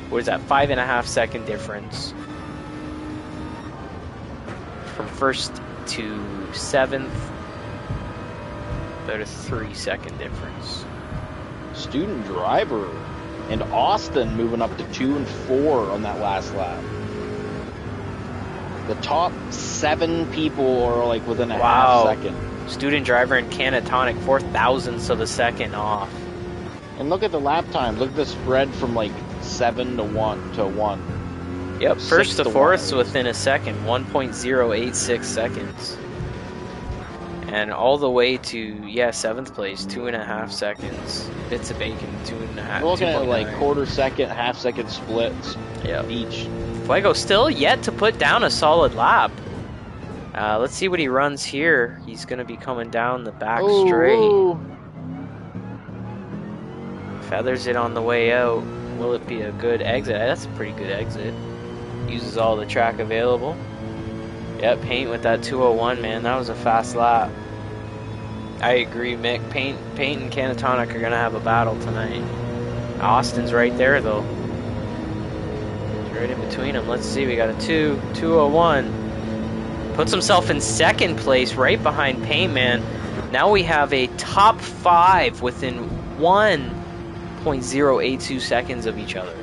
[SPEAKER 1] what is that, 5.5 second difference. From first to 7th, about a 3 second difference.
[SPEAKER 3] Student driver and Austin moving up to 2 and 4 on that last lap. The top 7 people are like within a half second.
[SPEAKER 1] Student driver and Canatonic 4,000ths of a second off.
[SPEAKER 3] And look at the lap time. Look at the spread from like 7 to 1 to 1.
[SPEAKER 1] Yep, first to fourth's within a second, 1.086 seconds. And all the way to, yeah, 7th place, 2.5 seconds. Bits of bacon, 2.5.
[SPEAKER 3] We're looking at like quarter second, half second splits each.
[SPEAKER 1] Fuego still yet to put down a solid lap. Let's see what he runs here. He's going to be coming down the back straight. Feathers it on the way out. Will it be a good exit? That's a pretty good exit. Uses all the track available. Yep, Paint with that 201, man. That was a fast lap. I agree, Mick. Paint and Canatonic are going to have a battle tonight. Austin's right there, though. He's right in between them. Let's see. We got a 201. Puts himself in second place right behind Paint Man. Now we have a top 5 within 1.082 seconds of each other.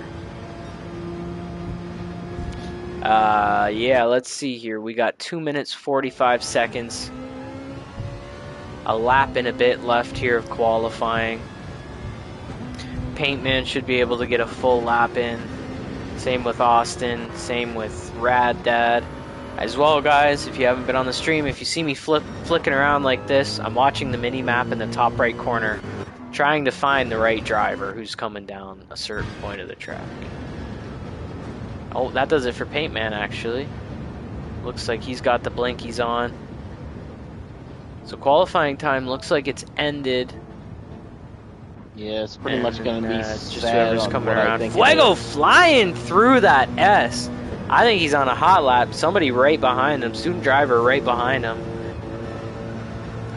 [SPEAKER 1] Yeah, let's see here. We got 2 minutes 45 seconds. A lap and a bit left here of qualifying. Paintman should be able to get a full lap in. Same with Austin. Same with Rad Dad. As well, guys, if you haven't been on the stream, if you see me flicking around like this, I'm watching the mini map in the top right corner, trying to find the right driver who's coming down a certain point of the track. Oh, that does it for Paintman, actually. Looks like he's got the blinkies on. So qualifying time looks like it's ended.
[SPEAKER 3] Yeah, it's pretty much going to be
[SPEAKER 1] it's just
[SPEAKER 3] sad
[SPEAKER 1] whoever's
[SPEAKER 3] on
[SPEAKER 1] coming
[SPEAKER 3] what I
[SPEAKER 1] around.
[SPEAKER 3] think
[SPEAKER 1] Fuego flying through that S. I think he's on a hot lap. Somebody right behind him. Student driver right behind him.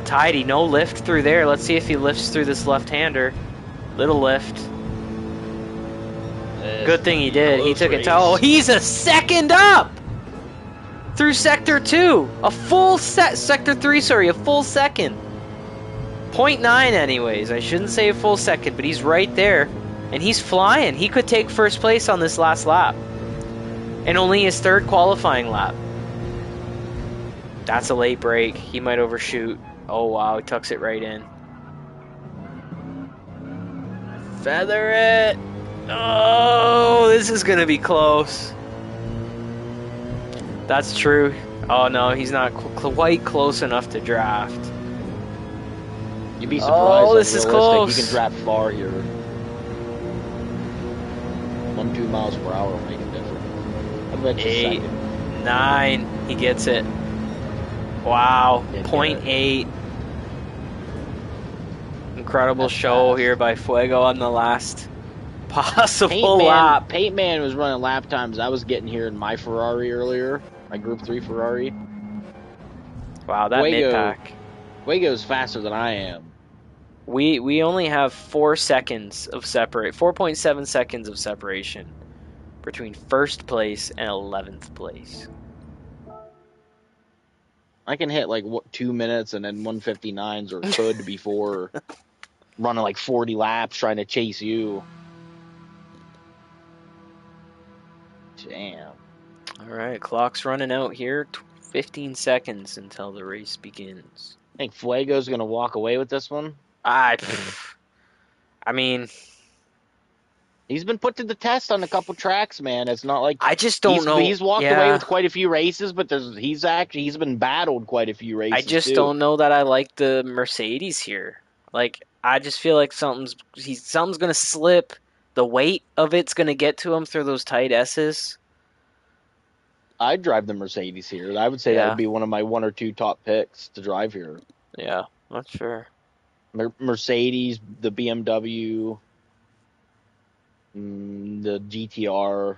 [SPEAKER 1] Tidy, no lift through there. Let's see if he lifts through this left-hander. Little lift. Good thing he did. He took it to... Oh, he's a second up! Through Sector 2. A full Sector 3, sorry. A full second. 0.9 anyways. I shouldn't say a full second, but he's right there. And he's flying. He could take first place on this last lap. And only his third qualifying lap. That's a late break. He might overshoot. Oh, wow. He tucks it right in. Feather it! Oh, this is gonna be close. That's true. Oh no, he's not quite close enough to draft.
[SPEAKER 3] You'd be surprised.
[SPEAKER 1] Oh, this is close.
[SPEAKER 3] You can draft far here. 1-2 miles per hour will make a difference. I bet you
[SPEAKER 1] 8,
[SPEAKER 3] second.
[SPEAKER 1] 9. He gets it. Wow. 0.8. Incredible That's show fast. Here by Fuego on the last possible lap.
[SPEAKER 3] Paint Man was running lap times I was getting here in my Ferrari earlier. My Group 3 Ferrari.
[SPEAKER 1] Wow, that mid-pack.
[SPEAKER 3] Fuego's faster than I am.
[SPEAKER 1] We only have 4 seconds of 4.7 seconds of separation between first place and 11th place.
[SPEAKER 3] I can hit like 2 minutes and then 159s, or could before running like 40 laps trying to chase you. Damn.
[SPEAKER 1] All right, clock's running out here. 15 seconds until the race begins.
[SPEAKER 3] I think Fuego's gonna walk away with this one.
[SPEAKER 1] I mean,
[SPEAKER 3] he's been put to the test on a couple tracks, man. It's not like
[SPEAKER 1] I just don't know.
[SPEAKER 3] He's walked away with quite a few races, but he's been battled quite a few races.
[SPEAKER 1] I just don't know that I like the Mercedes here. Like, I just feel like something's gonna slip. The weight of it's gonna get to him through those tight S's.
[SPEAKER 3] I'd drive the Mercedes here. I would say that would be one of my 1 or 2 top picks to drive here.
[SPEAKER 1] Yeah, that's fair.
[SPEAKER 3] Mercedes, the BMW, the GTR,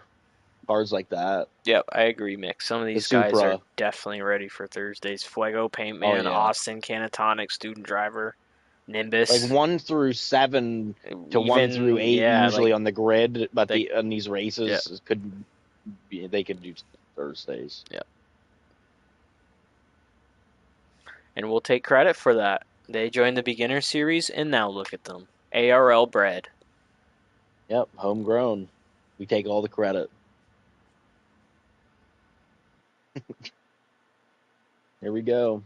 [SPEAKER 3] cars like that.
[SPEAKER 1] Yep, I agree, Mick. Some of these guys are definitely ready for Thursdays. Fuego, Paint Man, Austin, Canatonic, Student Driver, Nimbus.
[SPEAKER 3] Like 1 through 7 to 1 through 8 usually on the grid, but on these races they could do Thursdays.
[SPEAKER 1] Yeah. And we'll take credit for that. They joined the beginner series, and now look at them. ARL bred.
[SPEAKER 3] Yep, homegrown. We take all the credit. Here we go.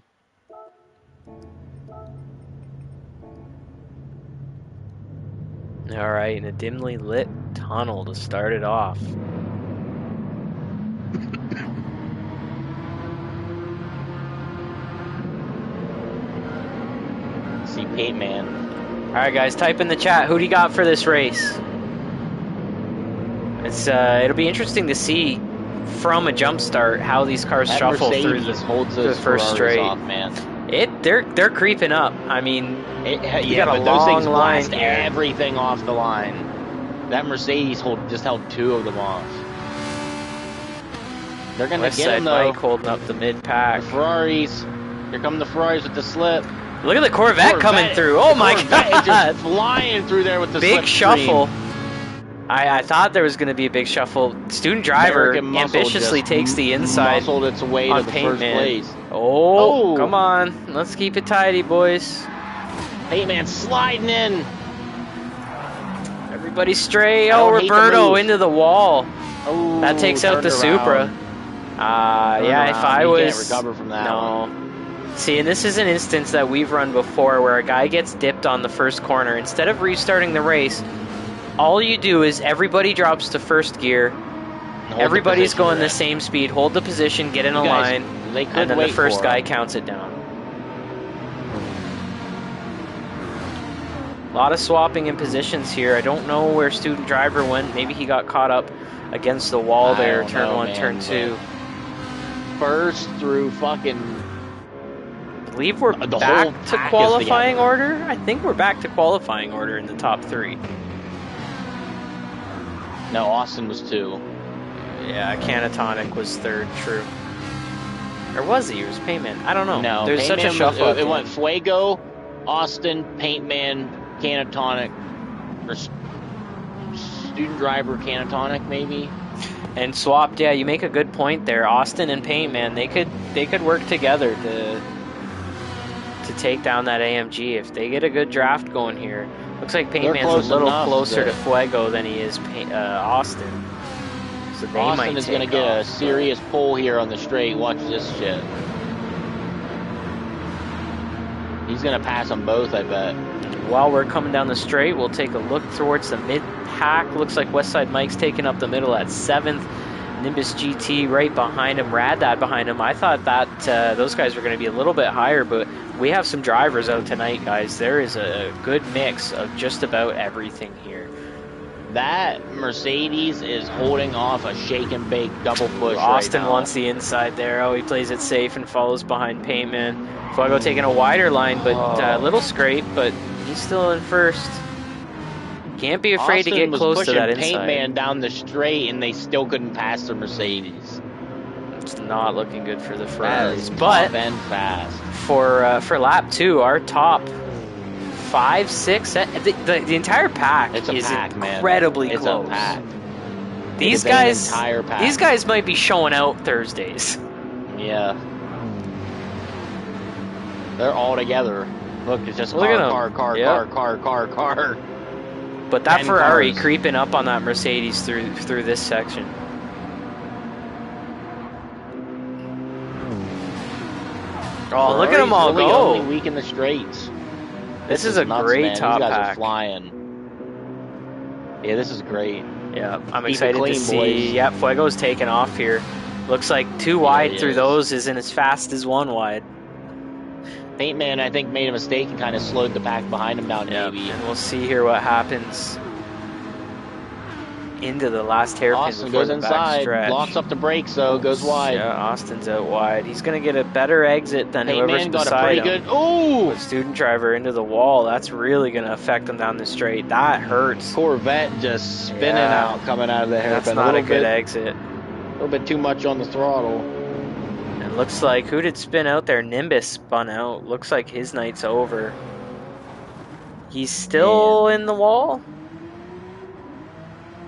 [SPEAKER 1] All right, in a dimly lit tunnel to start it off.
[SPEAKER 3] See Paint Man.
[SPEAKER 1] All right, guys, type in the chat. Who do you got for this race? It'll be interesting to see from a jump start how these cars shuffle through the first straight.
[SPEAKER 3] Off, man.
[SPEAKER 1] They're creeping up. I mean, you got a long
[SPEAKER 3] those things
[SPEAKER 1] line
[SPEAKER 3] blast everything off the line. That Mercedes just held 2 of them off. They're gonna get them though.
[SPEAKER 1] Mike holding up the mid pack.
[SPEAKER 3] The Ferraris. Here come the Ferraris with the slip.
[SPEAKER 1] Look at the Corvette coming through. Oh my God!
[SPEAKER 3] Just flying through there with the
[SPEAKER 1] big shuffle. I thought there was going to be a big shuffle. Student Driver ambitiously takes the inside.
[SPEAKER 3] Muscled its way to the first place.
[SPEAKER 1] Oh, come on. Let's keep it tidy, boys.
[SPEAKER 3] Paint Man sliding in.
[SPEAKER 1] Everybody stray. Oh, Roberto into the wall.
[SPEAKER 3] Oh,
[SPEAKER 1] that takes out the Supra. Yeah, if I was...
[SPEAKER 3] can't recover from that one.
[SPEAKER 1] See, and this is an instance that we've run before where a guy gets dipped on the first corner. Instead of restarting the race, all you do is everybody drops to first gear. Everybody's going the same speed. Hold the position, get in a line, and then the first guy counts it down. A lot of swapping in positions here. I don't know where Student Driver went. Maybe he got caught up against the wall there. Turn 1, turn 2.
[SPEAKER 3] First through fucking...
[SPEAKER 1] I believe we're back to qualifying order. I think we're back to qualifying order in the top 3.
[SPEAKER 3] No, Austin was 2.
[SPEAKER 1] Yeah, Canatonic was 3rd, true. Or was he? It was Paint Man. I don't know.
[SPEAKER 3] No,
[SPEAKER 1] there's such a shuffle.
[SPEAKER 3] It went Fuego, Austin, Paint Man, Canatonic, or Student Driver, Canatonic, maybe.
[SPEAKER 1] And swapped. Yeah, you make a good point there. Austin and Paint Man, they could work together to take down that AMG if they get a good draft going here. Looks like Paint Man's a little closer to Fuego than he is Austin. So they
[SPEAKER 3] Austin is going to get a serious pull here on the straight. Watch this shit. He's going to pass them both, I bet.
[SPEAKER 1] While we're coming down the straight, we'll take a look towards the mid pack. Looks like Westside Mike's taking up the middle at 7th. Nimbus GT right behind him, Radad behind him. I thought that those guys were going to be a little bit higher, but we have some drivers out tonight, guys. There is a good mix of just about everything here.
[SPEAKER 3] That Mercedes is holding off a shake and bake double push.
[SPEAKER 1] Austin
[SPEAKER 3] right now.
[SPEAKER 1] wants the inside there. Oh, he plays it safe and follows behind Paintman. Fuego taking a wider line, but a little scrape, but he's still in first. Can't be afraid
[SPEAKER 3] Austin
[SPEAKER 1] to get close to that inside.
[SPEAKER 3] Paintman down the straight, and they still couldn't pass the Mercedes.
[SPEAKER 1] It's not looking good for the Ferraris,
[SPEAKER 3] but and fast
[SPEAKER 1] for lap 2, our top 5, 6, the entire pack is incredibly
[SPEAKER 3] close.
[SPEAKER 1] It's a pack. These guys might be showing out Thursdays.
[SPEAKER 3] Yeah, they're all together. Look, it's just car.
[SPEAKER 1] But that Ferrari creeping up on that Mercedes through this section. Oh, look at them all
[SPEAKER 3] really
[SPEAKER 1] go!
[SPEAKER 3] Only weak in the straights.
[SPEAKER 1] This is a nuts, great
[SPEAKER 3] man.
[SPEAKER 1] top
[SPEAKER 3] These guys
[SPEAKER 1] pack.
[SPEAKER 3] Are flying. Yeah, this is great.
[SPEAKER 1] Yeah, I'm excited to see. Boys. Yeah, Fuego's taking off here. Looks like 2 wide through those isn't as fast as 1 wide.
[SPEAKER 3] Paintman, I think, made a mistake and kind of slowed the pack behind him down, maybe.
[SPEAKER 1] And we'll see here what happens into the last hairpin.
[SPEAKER 3] Austin goes inside, blocks up the brakes, though, goes wide.
[SPEAKER 1] Yeah, Austin's out wide. He's going to get a better exit than whoever's
[SPEAKER 3] got
[SPEAKER 1] beside
[SPEAKER 3] a pretty
[SPEAKER 1] him.
[SPEAKER 3] Good. Ooh!
[SPEAKER 1] Student driver into the wall. That's really going to affect him down the straight. That hurts.
[SPEAKER 3] Corvette just spinning out, coming out of the hairpin.
[SPEAKER 1] That's not a good exit.
[SPEAKER 3] A little bit too much on the throttle.
[SPEAKER 1] And looks like, who did spin out there? Nimbus spun out. Looks like his night's over. He's still in the wall?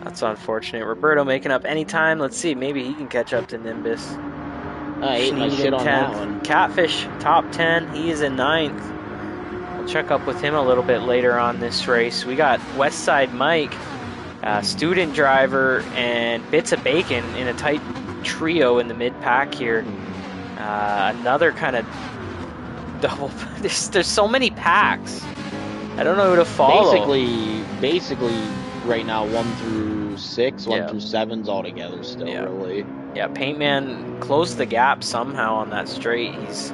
[SPEAKER 1] That's unfortunate. Roberto making up any time. Let's see, maybe he can catch up to Nimbus.
[SPEAKER 3] I ate my shit on that one.
[SPEAKER 1] Catfish, top 10. He is in 9th. We'll check up with him a little bit later on this race. We got Westside Mike, student driver, and Bits of Bacon in a tight trio in the mid-pack here. Another kind of double. There's so many packs. I don't know who to follow.
[SPEAKER 3] Basically, right now 1 through 6, 1 through 7's all together still, really.
[SPEAKER 1] Yeah, Paintman closed the gap somehow on that straight. He's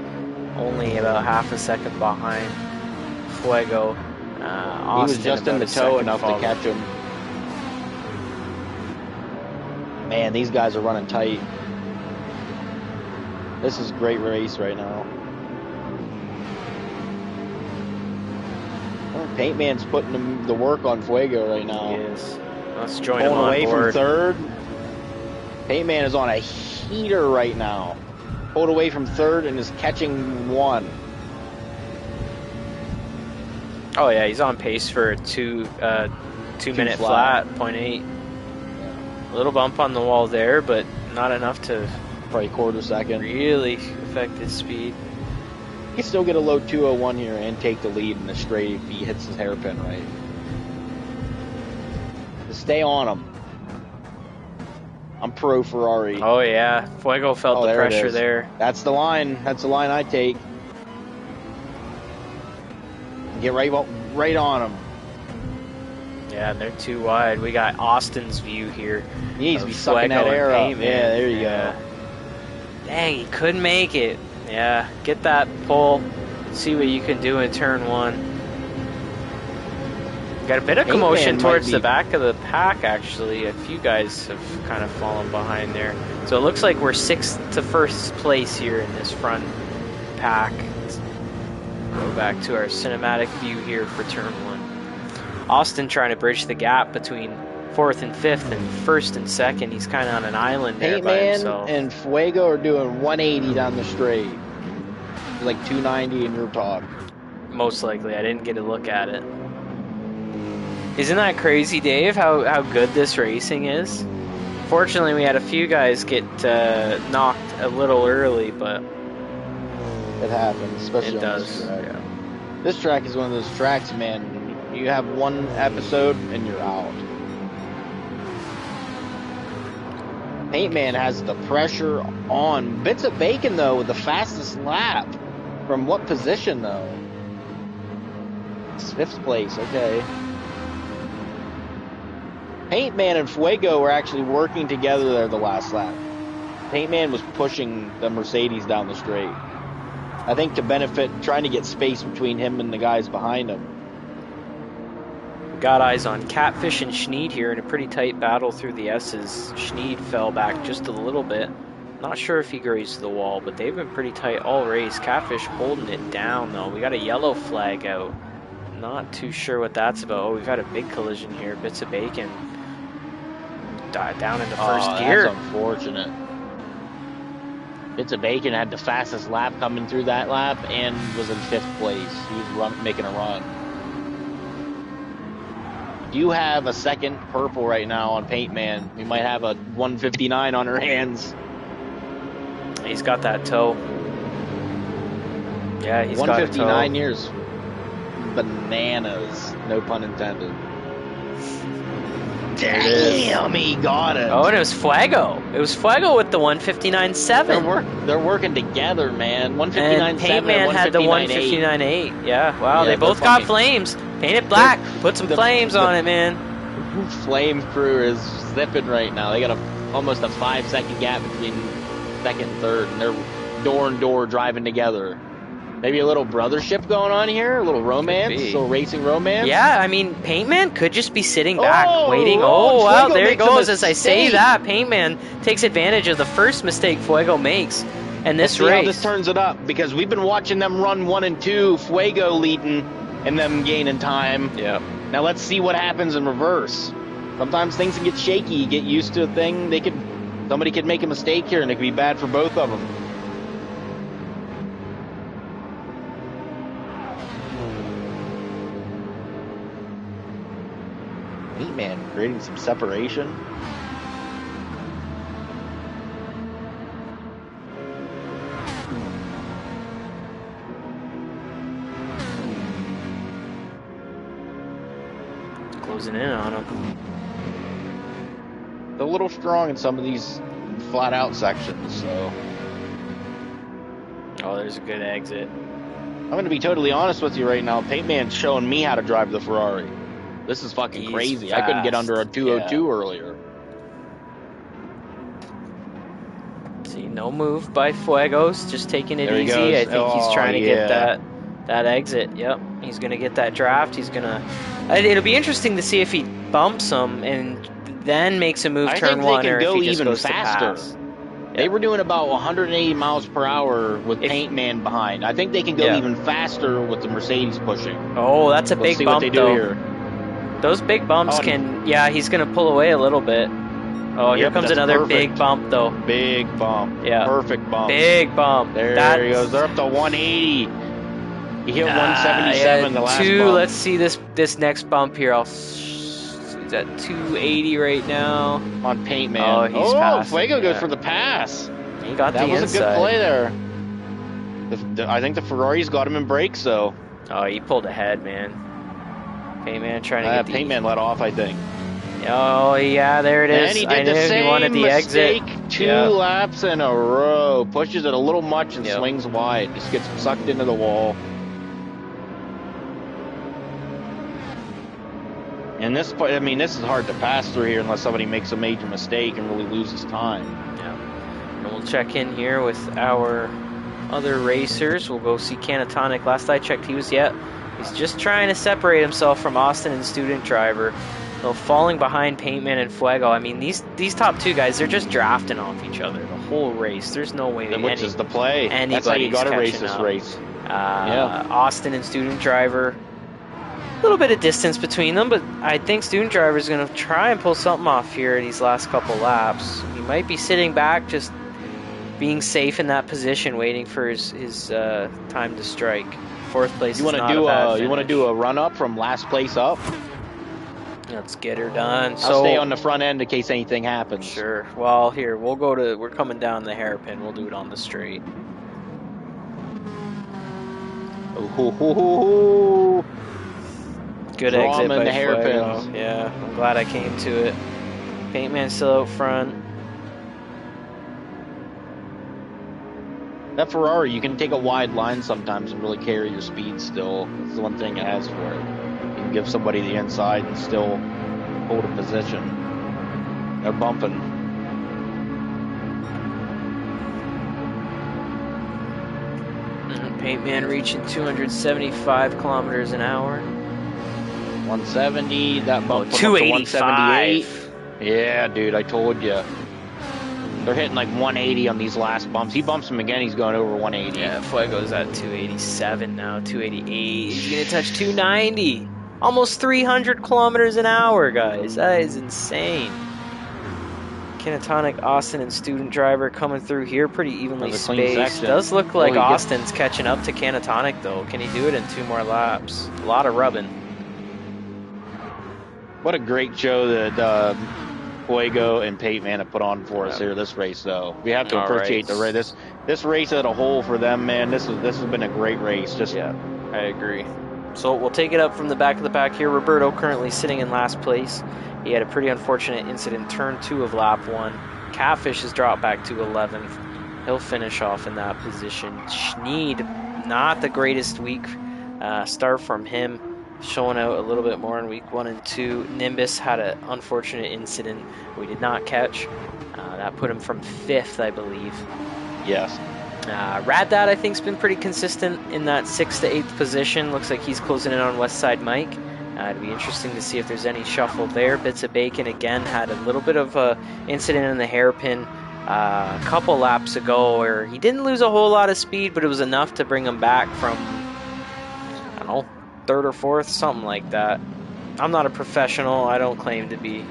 [SPEAKER 1] only about half a second behind Fuego.
[SPEAKER 3] He was just in the toe enough to catch him. Man, these guys are running tight. This is a great race right now. Paintman's putting the work on Fuego right now.
[SPEAKER 1] He is. Let's join him on
[SPEAKER 3] away
[SPEAKER 1] board.
[SPEAKER 3] From 3rd. Paintman is on a heater right now. Pulled away from 3rd and is catching 1.
[SPEAKER 1] Oh yeah, he's on pace for a 2-minute flat, 0.8. A little bump on the wall there, but not enough to
[SPEAKER 3] probably quarter second
[SPEAKER 1] really affect his speed.
[SPEAKER 3] He can still get a low 201 here and take the lead in the straight if he hits his hairpin right. Just stay on him. I'm pro Ferrari.
[SPEAKER 1] Oh yeah, Fuego felt the pressure there.
[SPEAKER 3] That's the line. That's the line I take. Get right on him.
[SPEAKER 1] Yeah, they're too wide. We got Austin's view here.
[SPEAKER 3] He needs to be sucking that air up. Yeah, there you go.
[SPEAKER 1] Dang, he couldn't make it. Yeah, get that pole. See what you can do in turn 1. Got a bit of commotion towards the back of the pack, actually. A few guys have kind of fallen behind there. So it looks like we're 6th to 1st place here in this front pack. Let's go back to our cinematic view here for turn 1. Austin trying to bridge the gap between 4th and 5th and 1st and 2nd. He's kind of on an island there by himself.
[SPEAKER 3] Paintman and Fuego are doing 180 down the straight. Like 290 in your talk.
[SPEAKER 1] Most likely. I didn't get a look at it. Isn't that crazy, Dave, how good this racing is? Fortunately, we had a few guys get knocked a little early, but
[SPEAKER 3] it happens, especially
[SPEAKER 1] on this track.
[SPEAKER 3] Yeah. This track is one of those tracks, man. You have one episode and you're out. Paintman has the pressure on. Bits of Bacon, though, with the fastest lap. From what position, though? It's 5th place, okay. Paintman and Fuego were actually working together there the last lap. Paintman was pushing the Mercedes down the straight. I think to benefit, trying to get space between him and the guys behind him.
[SPEAKER 1] Got eyes on Catfish and Schneid here in a pretty tight battle through the S's. Schneid fell back just a little bit. Not sure if he grazed the wall, but they've been pretty tight all race. Catfish holding it down, though. We got a yellow flag out. Not too sure what that's about. Oh, we've had a big collision here. Bits of Bacon died down into first gear.
[SPEAKER 3] That's unfortunate. Bits of Bacon had the fastest lap coming through that lap and was in 5th place. He was making a run. Do you have a second purple right now on Paintman? We might have a 159 on our hands.
[SPEAKER 1] He's got that toe. Yeah, he's got a toe.
[SPEAKER 3] 159 years. Bananas. No pun intended. Damn, he got it.
[SPEAKER 1] Oh, and it was Fuego. It was Fuego with the 159.7.
[SPEAKER 3] They're working together, man. 159.7 and
[SPEAKER 1] Paintman had the 159.8. Yeah, wow, they both got flames. Paint it black. Put some flames on it, man.
[SPEAKER 3] Flame crew is zipping right now. They got almost a 5-second gap between second and third, and they're door and door driving together. Maybe a little brothership going on here, a little romance, a little racing romance.
[SPEAKER 1] Yeah, I mean, Paintman could just be sitting back, waiting. Oh, wow, there he goes. As I say that, Paintman takes advantage of the first mistake Fuego makes in this race.
[SPEAKER 3] See how this turns it up, because we've been watching them run 1 and 2, Fuego leading and them gaining time.
[SPEAKER 1] Yeah.
[SPEAKER 3] Now let's see what happens in reverse. Sometimes things can get shaky. You get used to a thing. Somebody could make a mistake here, and it could be bad for both of them. Man, creating some separation.
[SPEAKER 1] Closing in on him.
[SPEAKER 3] They're a little strong in some of these flat out sections, so.
[SPEAKER 1] Oh, there's a good exit.
[SPEAKER 3] I'm going to be totally honest with you right now. Paintman's showing me how to drive the Ferrari. This is fucking crazy.
[SPEAKER 1] Fast.
[SPEAKER 3] I couldn't get under a 202 earlier.
[SPEAKER 1] See, no move by Fuegos, just taking it easy. I think he's trying to get that exit. Yep, he's gonna get that draft. He's gonna. It'll be interesting to see if he bumps him and then makes a move turn one, or if he just goes faster.
[SPEAKER 3] They were doing about 180 miles per hour with Paintman behind. I think they can go even faster with the Mercedes pushing.
[SPEAKER 1] Oh, that's a big bump,
[SPEAKER 3] what they do here.
[SPEAKER 1] Those big bumps can, he's going to pull away a little bit. Oh, here comes another big bump, though.
[SPEAKER 3] Big bump. Yeah. Perfect bump.
[SPEAKER 1] Big bump.
[SPEAKER 3] There he goes. They're up to 180. He hit 177 the last bump.
[SPEAKER 1] Let's see this next bump here. He's at 280 right now.
[SPEAKER 3] On Paintman.
[SPEAKER 1] Oh, he's passed.
[SPEAKER 3] Fuego goes for the pass.
[SPEAKER 1] He got the inside.
[SPEAKER 3] That was a good play there. I think the Ferrari's got him in brakes, though.
[SPEAKER 1] Oh, he pulled ahead, man. Paintman trying to get the...
[SPEAKER 3] Paintman let off, I think.
[SPEAKER 1] Oh, yeah, there it is.
[SPEAKER 3] And he did the same mistake 2 laps in a row. Pushes it a little much and swings wide. Just gets sucked into the wall. And this is hard to pass through here unless somebody makes a major mistake and really loses time.
[SPEAKER 1] Yeah. And we'll check in here with our other racers. We'll go see Canatonic. Last I checked, he's just trying to separate himself from Austin and Student Driver. Though falling behind Paintman and Fuego. I mean, these top 2 guys, they're just drafting off each other the whole race. There's no way
[SPEAKER 3] which is the play. That's how you got to race this race.
[SPEAKER 1] Austin and Student Driver, a little bit of distance between them, but I think Student Driver is going to try and pull something off here in these last couple laps. He might be sitting back, just being safe in that position, waiting for his time to strike. 4th place. You want
[SPEAKER 3] to do a run up from last place up?
[SPEAKER 1] Let's get her done.
[SPEAKER 3] I'll stay on the front end in case anything happens.
[SPEAKER 1] Sure. Well, here we're coming down the hairpin. We'll do it on the straight.
[SPEAKER 3] Ooh.
[SPEAKER 1] Good exit by the hairpins. Yeah, I'm glad I came to it. Paintman still out front.
[SPEAKER 3] That Ferrari, you can take a wide line sometimes and really carry your speed still. That's the one thing it has for it. You can give somebody the inside and still hold a position. They're bumping.
[SPEAKER 1] Paint Man reaching 275 kilometers an hour.
[SPEAKER 3] 170. That bumped
[SPEAKER 1] to
[SPEAKER 3] 178. Yeah, dude, I told you. They're hitting like 180 on these last bumps. He bumps him again, he's going over 180.
[SPEAKER 1] Yeah, Fuego's at 287 now, 288. He's going to touch 290. Almost 300 kilometers an hour, guys. That is insane. Canatonic, Austin, and Student Driver coming through here pretty evenly spaced. Does look like Austin's catching up to Canatonic, though. Can he do it in 2 more laps? A lot of rubbing.
[SPEAKER 3] What a great show that Fuego and Paint Man have put on for us here this race, though. We have to appreciate the race. This race as a whole for them, man. This has been a great race.
[SPEAKER 1] Yeah, I agree. So we'll take it up from the back of the pack here. Roberto currently sitting in last place. He had a pretty unfortunate incident turn 2 of lap 1. Catfish has dropped back to 11th. He'll finish off in that position. Schneid, not the greatest week start from him. Showing out a little bit more in week 1 and 2. Nimbus had an unfortunate incident we did not catch. That put him from 5th, I believe.
[SPEAKER 3] Yes.
[SPEAKER 1] Rad Dad, I think, has been pretty consistent in that 6th to 8th position. Looks like he's closing in on Westside Mike. It'd be interesting to see if there's any shuffle there. Bits of Bacon, again, had a little bit of an incident in the hairpin a couple laps ago where he didn't lose a whole lot of speed, but it was enough to bring him back from, I don't know, 3rd or 4th, something like that. I'm not a professional. I don't claim to be.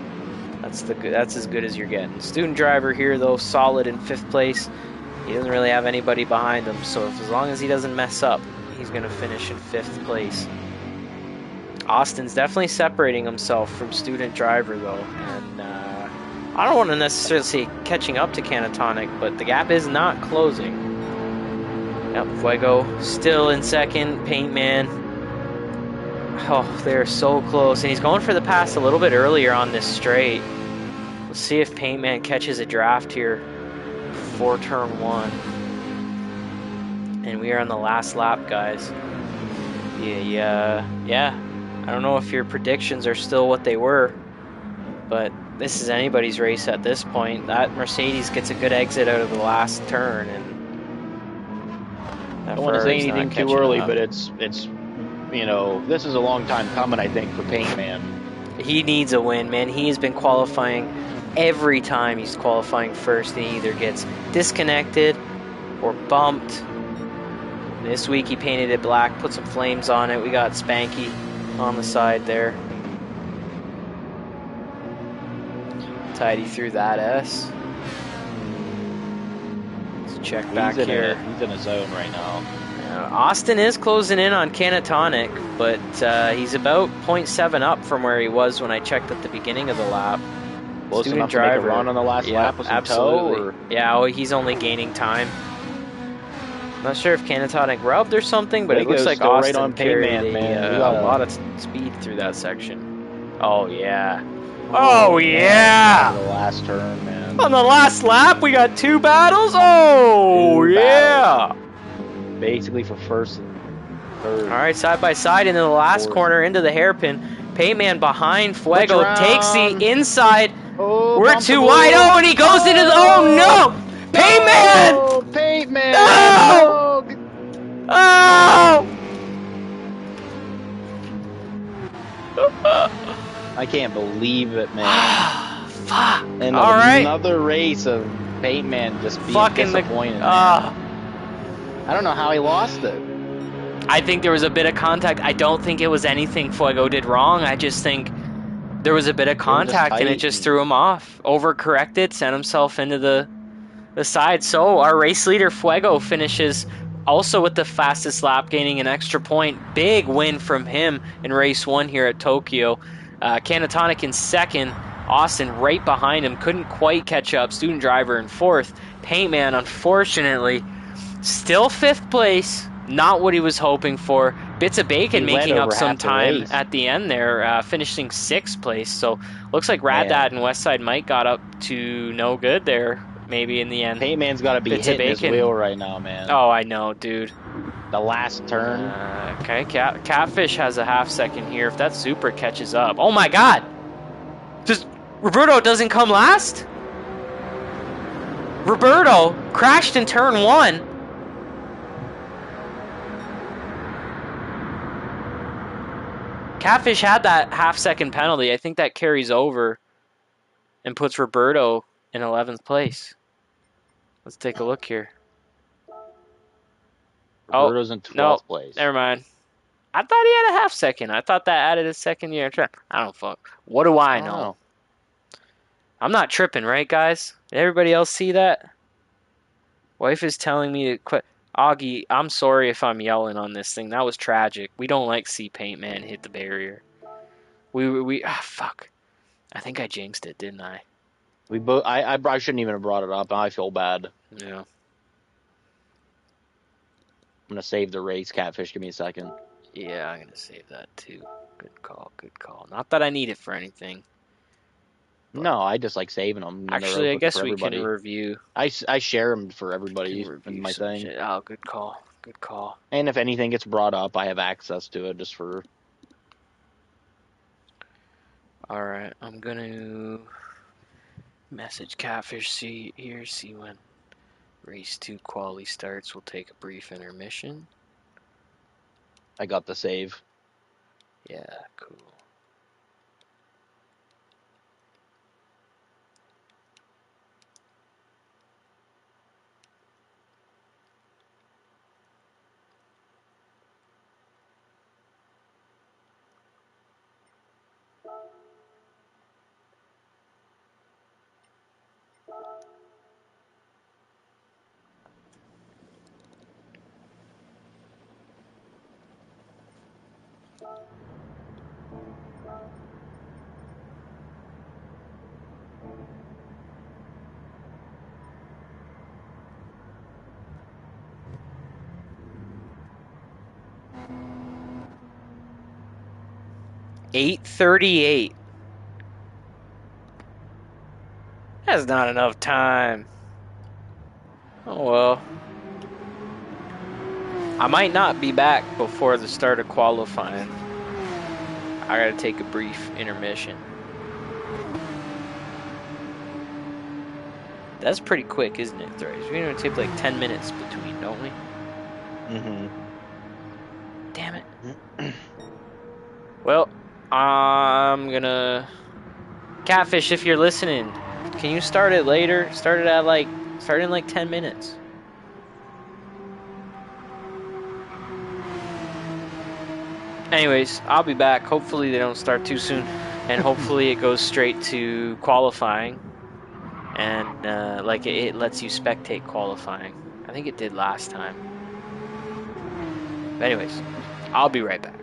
[SPEAKER 1] That's as good as you're getting. Student Driver here, though, solid in 5th place. He doesn't really have anybody behind him, so as long as he doesn't mess up, he's going to finish in 5th place. Austin's definitely separating himself from Student Driver, though, and I don't want to necessarily say catching up to Canatonic, but the gap is not closing. Yep, Fuego still in 2nd. Paint Man, oh, they're so close, and he's going for the pass a little bit earlier on this straight. Let's see if Paint Man catches a draft here before turn 1. And we are on the last lap, guys. Yeah. I don't know if your predictions are still what they were, but this is anybody's race at this point. That Mercedes gets a good exit out of the last turn, and
[SPEAKER 3] I don't want to say anything too early, but it's you know, this is a long time coming, I think, for Paint Man.
[SPEAKER 1] He needs a win, man. He has been qualifying every time he's qualifying first, and he either gets disconnected or bumped. This week he painted it black, put some flames on it. We got Spanky on the side there. Tidy through that S. Let's check back here.
[SPEAKER 3] He's in a zone right now.
[SPEAKER 1] Austin is closing in on Canatonic, but he's about 0.7 up from where he was when I checked at the beginning of the lap.
[SPEAKER 3] Close enough to make a run on the last lap with some
[SPEAKER 1] absolutely.
[SPEAKER 3] toe, or?
[SPEAKER 1] Yeah, well, he's only gaining time. Not sure if Canatonic rubbed or something, but it looks like Austin
[SPEAKER 3] right on
[SPEAKER 1] carried
[SPEAKER 3] man.
[SPEAKER 1] a lot of speed through that section. Oh, yeah. Oh, yeah!
[SPEAKER 3] The last turn, man.
[SPEAKER 1] On the last lap, we got 2 battles? Oh, yeah!
[SPEAKER 3] Basically for 1st and 3rd.
[SPEAKER 1] All right, side by side into the last corner, into the hairpin. Paint Man behind Fuego takes the inside.
[SPEAKER 3] Oh,
[SPEAKER 1] we're too wide. Oh, and he goes into the... Oh, no! Paint Man!
[SPEAKER 3] Oh, Paint Man!
[SPEAKER 1] No! Oh!
[SPEAKER 3] I can't believe it, man.
[SPEAKER 1] Fuck.
[SPEAKER 3] And
[SPEAKER 1] all right.
[SPEAKER 3] Another race of Paint Man just being disappointed.
[SPEAKER 1] I
[SPEAKER 3] don't know how he lost it.
[SPEAKER 1] I think there was a bit of contact. I don't think it was anything Fuego did wrong. I just think there was a bit of contact and it just threw him off. Overcorrected, sent himself into the side. So our race leader Fuego finishes also with the fastest lap, gaining an extra point. Big win from him in race 1 here at Tokyo. Canatonic in 2nd. Austin right behind him. Couldn't quite catch up. Student Driver in 4th. Paint Man, unfortunately, still 5th place. Not what he was hoping for. Bits of Bacon making up some time at the end there, finishing 6th place. So looks like Rad Dad and Westside Mike got up to no good there, maybe in the end.
[SPEAKER 3] Paint Man's got to be hitting his wheel right now, man.
[SPEAKER 1] Oh, I know, dude.
[SPEAKER 3] The last turn.
[SPEAKER 1] Okay, Catfish has a half second here. If that super catches up. Oh, my God. Just Roberto doesn't come last? Roberto crashed in turn 1. Catfish had that half-second penalty. I think that carries over and puts Roberto in 11th place. Let's take a look here.
[SPEAKER 3] Roberto's in 12th place.
[SPEAKER 1] Never mind. I thought he had a half-second. I thought that added a second year. I don't fuck. What do I know? I'm not tripping, right, guys? Did everybody else see that? Wife is telling me to quit. Augie, I'm sorry if I'm yelling on this thing. That was tragic. We don't like see paint man hit the barrier. Fuck. I think I jinxed it, didn't I?
[SPEAKER 3] I shouldn't even have brought it up. I feel bad.
[SPEAKER 1] Yeah.
[SPEAKER 3] I'm gonna save the race, Catfish. Give me a second.
[SPEAKER 1] Yeah, I'm gonna save that too. Good call. Good call. Not that I need it for anything.
[SPEAKER 3] No, I just like saving them.
[SPEAKER 1] Actually, I guess we can review.
[SPEAKER 3] I share them for everybody in my thing.
[SPEAKER 1] Shit. Oh, good call. Good call.
[SPEAKER 3] And if anything gets brought up, I have access to it just for.
[SPEAKER 1] All right, I'm gonna message Catfish. See when race 2 quali starts. We'll take a brief intermission.
[SPEAKER 3] I got the save.
[SPEAKER 1] Yeah, cool. $8:38. That's not enough time. Oh well. I might not be back before the start of qualifying. I gotta take a brief intermission. That's pretty quick, isn't it, Thrice? We're gonna take like 10 minutes between, don't we?
[SPEAKER 3] Mm-hmm.
[SPEAKER 1] Damn it. Well, I'm gonna... Catfish, if you're listening, can you start it later? Start in like 10 minutes. Anyways, I'll be back. Hopefully they don't start too soon. And hopefully it goes straight to qualifying. And it lets you spectate qualifying. I think it did last time. But anyways, I'll be right back.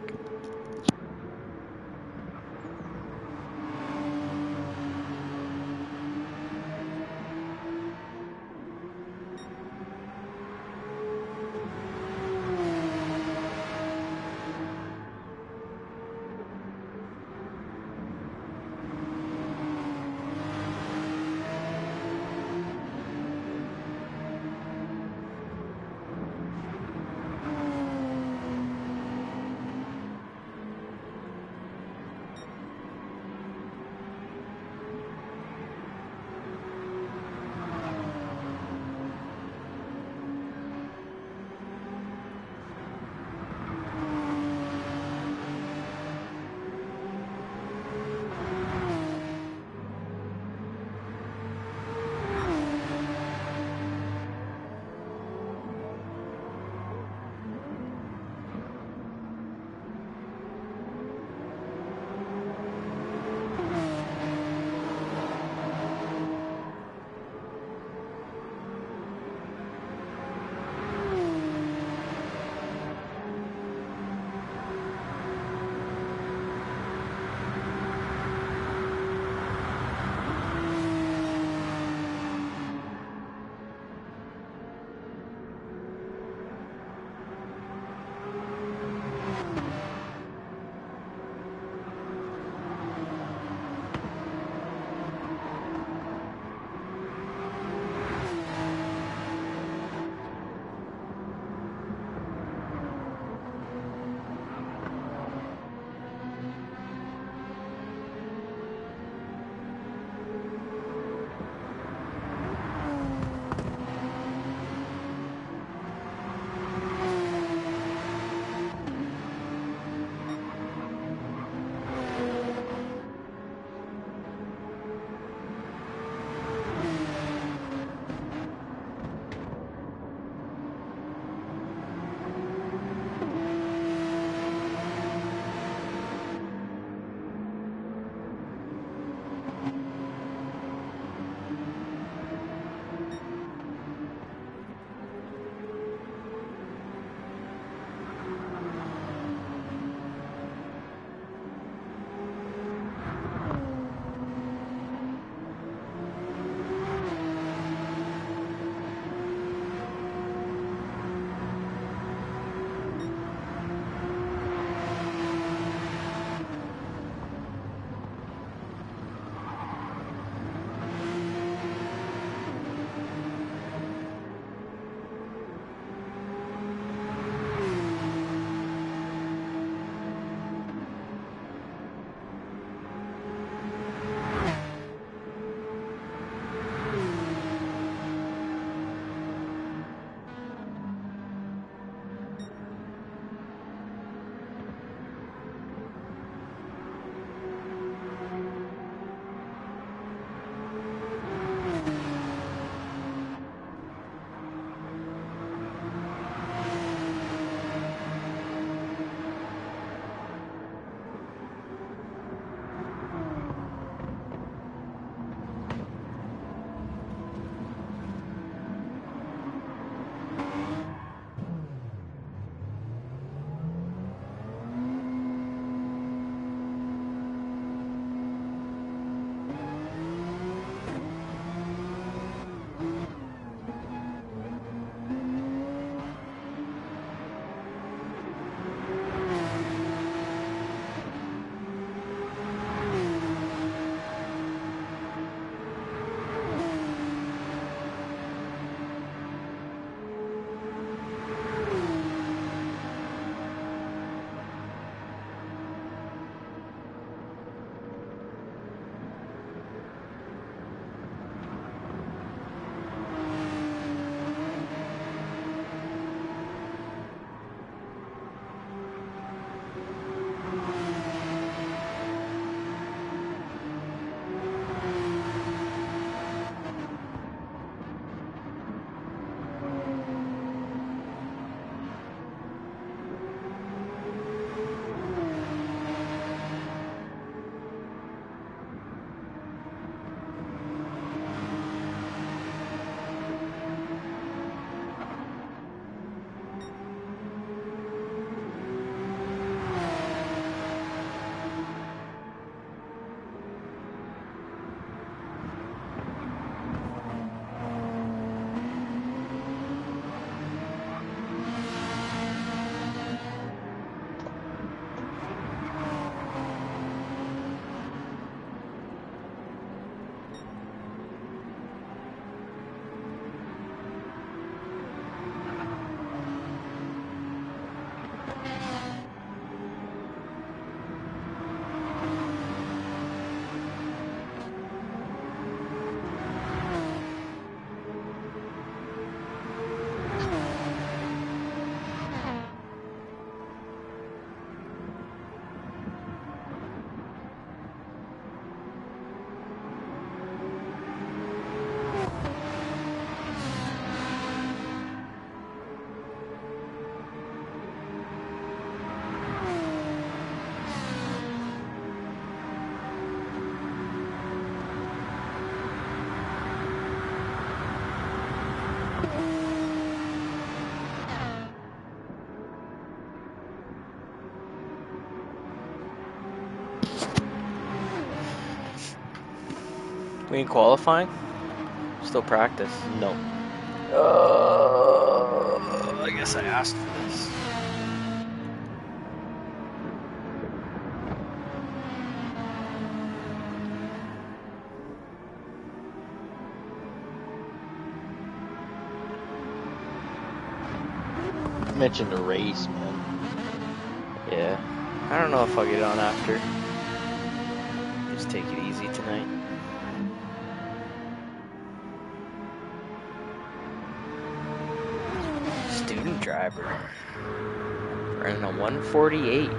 [SPEAKER 1] We in qualifying? Still practice.
[SPEAKER 3] No.
[SPEAKER 1] I guess I asked for this.
[SPEAKER 3] I mentioned a race, man.
[SPEAKER 1] Yeah. I don't know if I'll get on after. Just take it easy tonight. Student driver. Running a 148.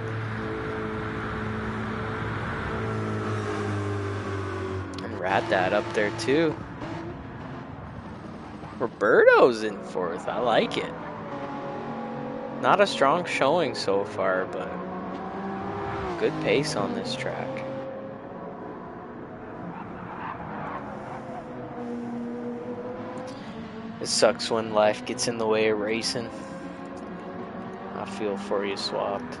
[SPEAKER 1] And Rad Dad up there too. Roberto's in fourth. I like it. Not a strong showing so far, but good pace on this track. It sucks when life gets in the way of racing. I feel for you, Swapped.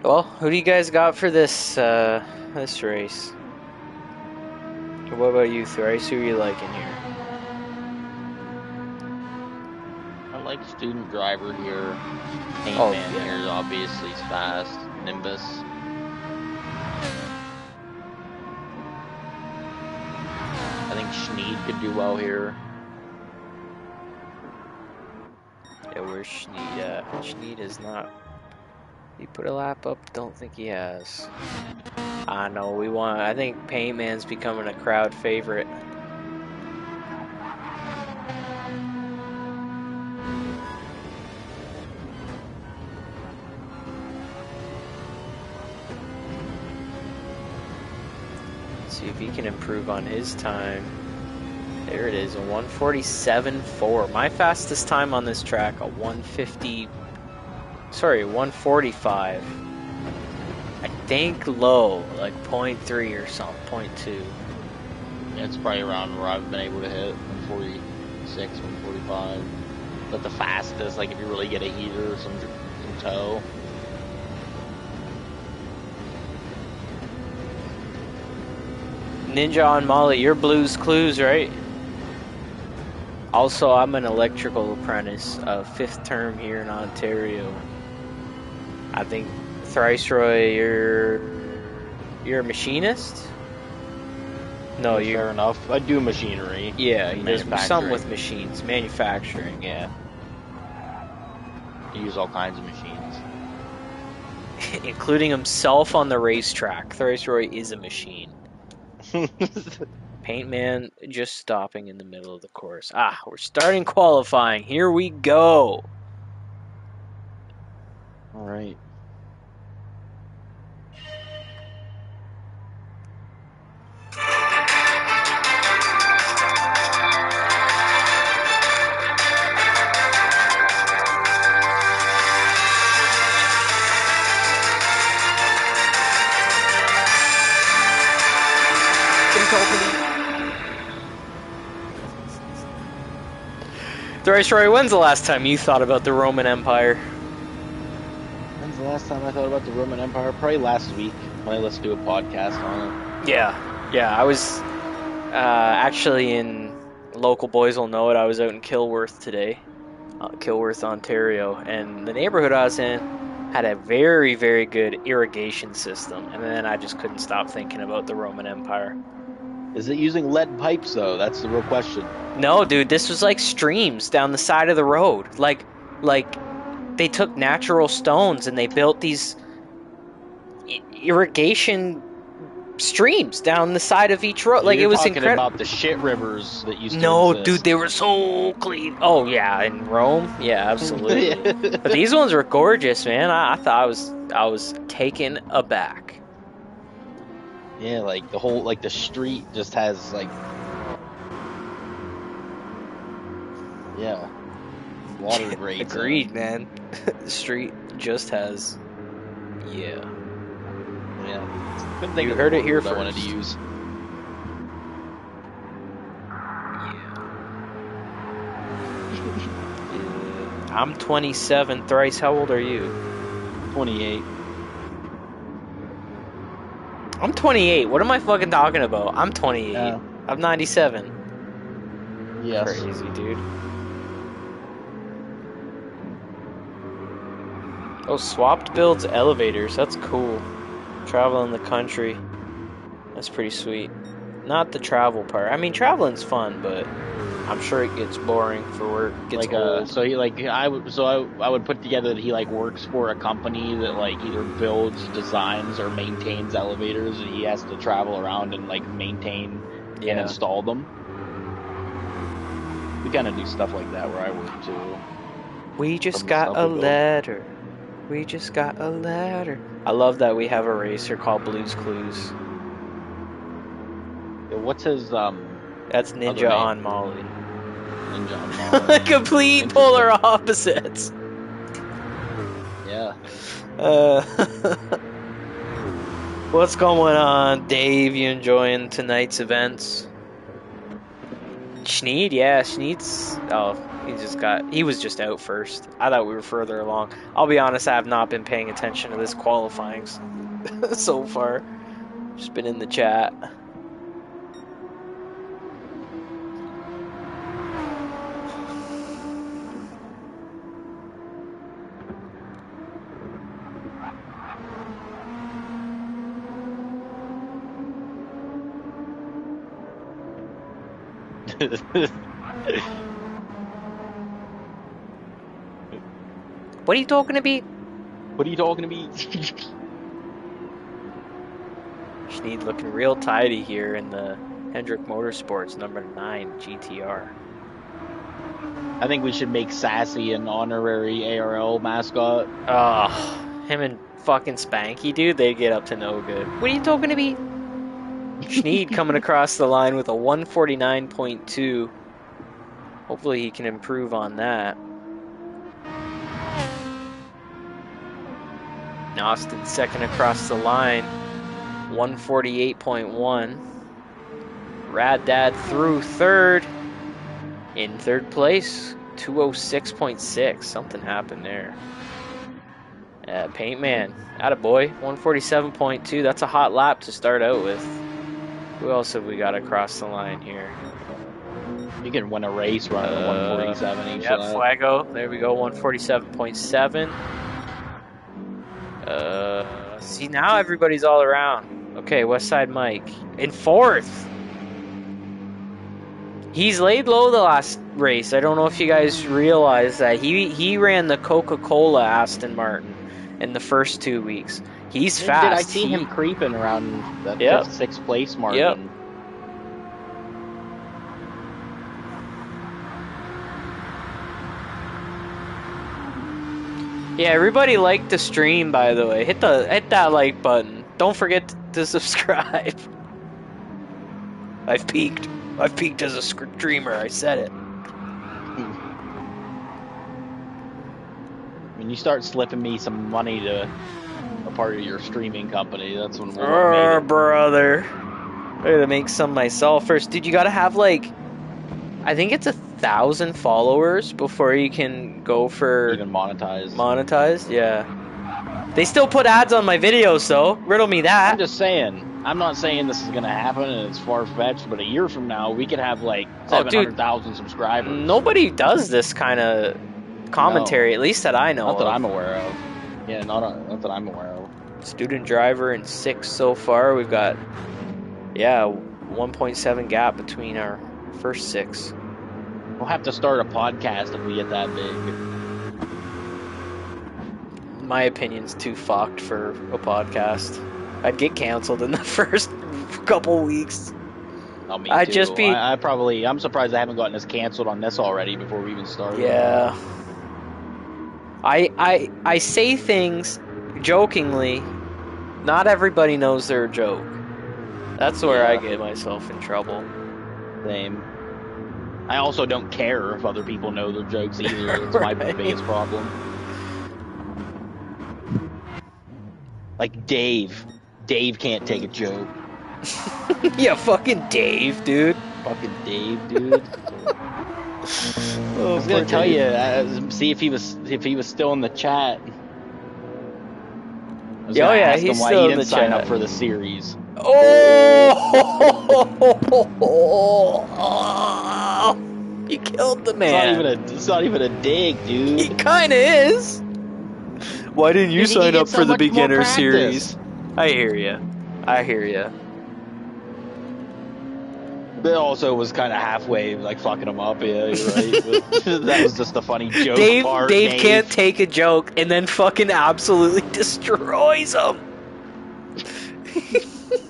[SPEAKER 1] Well, who do you guys got for this this race? What about you, Thrice? Who are you liking here?
[SPEAKER 3] I like student driver here. Paint
[SPEAKER 1] Oh,
[SPEAKER 3] man
[SPEAKER 1] yeah.
[SPEAKER 3] here obviously is fast. Nimbus. I think Schneid could do well here.
[SPEAKER 1] Yeah, where's Schneid at? Schneid is not. He put a lap up? Don't think he has. I know, we want. I think Paint Man's becoming a crowd favorite. Let's see if he can improve on his time. There it is, a 147.4. My fastest time on this track, a 150. Sorry, 145. I think low, like 0.3 or something, 0.2.
[SPEAKER 3] Yeah, it's probably around where I've been able to hit 146, 145. But the fastest, like if you really get a heater or some tow.
[SPEAKER 1] Ninja on Molly, you're Blues Clues, right? Also, I'm an electrical apprentice, 5th term here in Ontario. I think Thrice Roy, you're a machinist? No, you're
[SPEAKER 3] fair enough. I do machinery.
[SPEAKER 1] Yeah, he does some with machines, manufacturing. Yeah,
[SPEAKER 3] he uses all kinds of machines,
[SPEAKER 1] including himself on the racetrack. Thrice Roy is a machine. Paint Man just stopping in the middle of the course. Ah, we're starting qualifying. Here we go.
[SPEAKER 3] All right.
[SPEAKER 1] Thrice Roy, when's the last time you thought about the Roman Empire?
[SPEAKER 3] When's the last time I thought about the Roman Empire? Probably last week when I listened to a podcast on it.
[SPEAKER 1] Yeah. I was actually in, local boys will know it, I was out in Kilworth today. Kilworth, Ontario. And the neighborhood I was in had a very, very good irrigation system. And then I just couldn't stop thinking about the Roman Empire.
[SPEAKER 3] Is it using lead pipes, though? That's the real question.
[SPEAKER 1] No, dude, this was like streams down the side of the road. Like they took natural stones and they built these irrigation streams down the side of each road. Like, it was incredible.
[SPEAKER 3] You're talking about the shit rivers that used to exist.
[SPEAKER 1] Dude, they were so clean. Oh yeah, in Rome, yeah, absolutely. But these ones were gorgeous, man. I thought I was taken aback.
[SPEAKER 3] Yeah, like the whole, like the street just has like, yeah, water grates.
[SPEAKER 1] Agreed, man. The street just has, yeah.
[SPEAKER 3] Yeah. Couldn't think
[SPEAKER 1] You
[SPEAKER 3] of
[SPEAKER 1] heard
[SPEAKER 3] the
[SPEAKER 1] it here
[SPEAKER 3] word I wanted to
[SPEAKER 1] first.
[SPEAKER 3] use.
[SPEAKER 1] I'm 27. Thrice, how old are you?
[SPEAKER 3] 28.
[SPEAKER 1] I'm 28. What am I fucking talking about? I'm 28. I'm 97.
[SPEAKER 3] Yes.
[SPEAKER 1] Crazy, dude. Oh, swapped builds elevators. That's cool. Traveling the country. That's pretty sweet. Not the travel part. I mean, traveling's fun, but I'm sure it gets boring for work. It gets old.
[SPEAKER 3] So he I would put together that he works for a company that either builds, designs, or maintains elevators, and he has to travel around and maintain and install them. We kind of do stuff like that where I work too.
[SPEAKER 1] We just got a letter. We just got a letter. I love that we have a racer called Blue's Clues.
[SPEAKER 3] Yeah, what's his
[SPEAKER 1] That's Ninja on Molly.
[SPEAKER 3] Ninja on Molly.
[SPEAKER 1] Complete polar opposites.
[SPEAKER 3] Yeah.
[SPEAKER 1] What's going on, Dave? You enjoying tonight's events? Schneid, yeah, Schneid's. Oh, he was just out first. I thought we were further along. I'll be honest, I have not been paying attention to this qualifying so far. Just been in the chat. What are you talking about?
[SPEAKER 3] What are you talking about?
[SPEAKER 1] Schneid looking real tidy here in the Hendrick Motorsports number 9 GTR.
[SPEAKER 3] I think we should make Sassy an honorary ARL mascot.
[SPEAKER 1] Oh, him and fucking Spanky, dude, they get up to no good. What are you talking about? Schneid coming across the line with a 149.2. Hopefully he can improve on that. Austin second across the line, 148.1. Rad Dad through third. In third place, 206.6. Something happened there. Paint Man, attaboy, 147.2. That's a hot lap to start out with. Who else have we got across the line here?
[SPEAKER 3] You can win a race running 147 each.
[SPEAKER 1] Yeah, Fuego. There we go, 147.7. See, now everybody's all around. Okay, Westside Mike in fourth. He's laid low the last race. I don't know if you guys realize that. He ran the Coca-Cola Aston Martin in the first 2 weeks. He's fast.
[SPEAKER 3] I see him creeping around that 5th, 6th place mark.
[SPEAKER 1] Yep. Yeah, everybody like the stream, by the way. Hit that like button. Don't forget to subscribe. I've peaked as a streamer. I said it.
[SPEAKER 3] When you start slipping me some money to a part of your streaming company, that's when we'll
[SPEAKER 1] Oh, brother. I gotta make some myself first. Dude, you gotta have I think it's 1,000 followers before you can go for
[SPEAKER 3] even monetized.
[SPEAKER 1] Monetized, yeah. They still put ads on my videos, though. Riddle me that.
[SPEAKER 3] I'm just saying. I'm not saying this is gonna happen and it's far fetched, but a year from now we could have 700,000 subscribers.
[SPEAKER 1] Nobody does this kind of commentary, at least that I know.
[SPEAKER 3] Not that I'm aware of. Yeah, not that I'm aware of.
[SPEAKER 1] Student driver in 6th so far. We've got 1.7 gap between our first 6.
[SPEAKER 3] We'll have to start a podcast if we get that big.
[SPEAKER 1] My opinion's too fucked for a podcast. I'd get canceled in the first couple weeks.
[SPEAKER 3] Oh, me too.
[SPEAKER 1] Just be.
[SPEAKER 3] I'm surprised I haven't gotten us canceled on this already before we even started.
[SPEAKER 1] Yeah. I say things jokingly. Not everybody knows they're a joke. That's where I get myself in trouble.
[SPEAKER 3] Same. I also don't care if other people know their jokes either. That's my biggest problem. Like Dave. Dave can't take a joke.
[SPEAKER 1] Yeah, fucking Dave, dude.
[SPEAKER 3] Fucking Dave, dude.
[SPEAKER 1] Oh,
[SPEAKER 3] I was gonna tell you, see if he was still in the chat. I was gonna ask him why he didn't sign up for the series.
[SPEAKER 1] Oh! You killed the man.
[SPEAKER 3] It's not even a dig, dude.
[SPEAKER 1] He kinda is. Why didn't you sign up for the beginner series? I hear you.
[SPEAKER 3] That also was kind of halfway like fucking him up. Yeah, you're right. That was just a funny joke.
[SPEAKER 1] Dave can't take a joke and then fucking absolutely destroys him.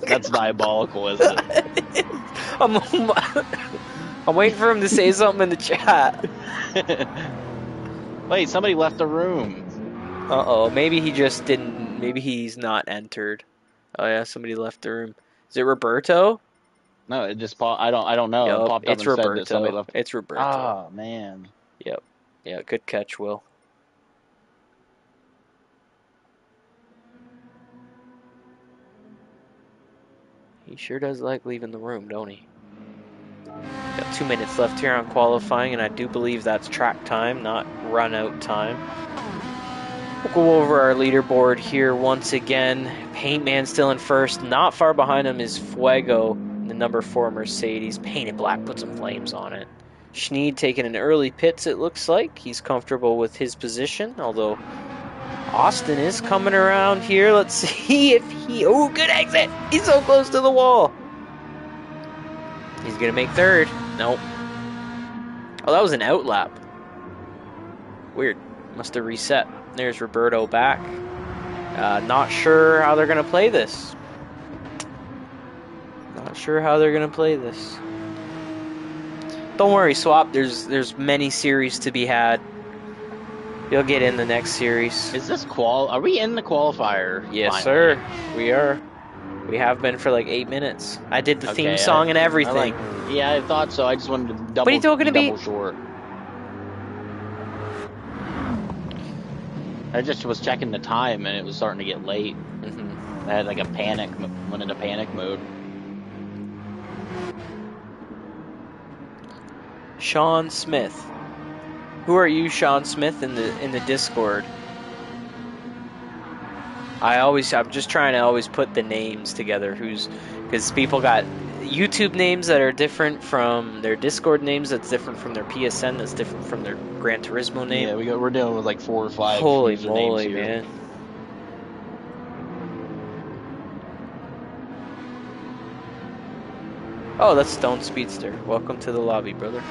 [SPEAKER 3] That's diabolical, isn't it?
[SPEAKER 1] I'm waiting for him to say something in the chat.
[SPEAKER 3] Wait, somebody left the room.
[SPEAKER 1] Uh-oh, maybe he just didn't. Maybe he's not entered. Oh yeah, somebody left the room. Is it Roberto?
[SPEAKER 3] No, it just popped. I don't know.
[SPEAKER 1] Yep,
[SPEAKER 3] it popped up
[SPEAKER 1] it's
[SPEAKER 3] and
[SPEAKER 1] Roberto.
[SPEAKER 3] said that somebody left.
[SPEAKER 1] It's Roberto.
[SPEAKER 3] Oh man.
[SPEAKER 1] Yep. Yeah, good catch, Will. He sure does like leaving the room, don't he? Got 2 minutes left here on qualifying, and I do believe that's track time, not run-out time. We'll go over our leaderboard here once again. Paintman still in first. Not far behind him is Fuego, the number 4 Mercedes. Painted black, put some flames on it. Schneid taking an early pits, it looks like. He's comfortable with his position, although Austin is coming around here. Let's see if he... Oh, good exit! He's so close to the wall. He's going to make third. Nope. Oh, that was an out lap. Weird. Must have reset. There's Roberto back. Not sure how they're going to play this. Don't worry, Swap. There's many series to be had. You'll get in the next series.
[SPEAKER 3] Is this Are we in the qualifier?
[SPEAKER 1] Yes, sir. We are. We have been for like 8 minutes. I did the theme song and everything.
[SPEAKER 3] I thought so. I just wanted to double.
[SPEAKER 1] What are you talking about?
[SPEAKER 3] Short. I just was checking the time and it was starting to get late. I had like went into panic mode.
[SPEAKER 1] Sean Smith. Who are you, Sean Smith, in the Discord? I'm just trying to always put the names together. Because people got YouTube names that are different from their Discord names. That's different from their PSN. That's different from their Gran Turismo name.
[SPEAKER 3] Yeah, we're dealing with like 4 or 5.
[SPEAKER 1] Holy moly, man! Oh, that's Stone Speedster. Welcome to the lobby, brother.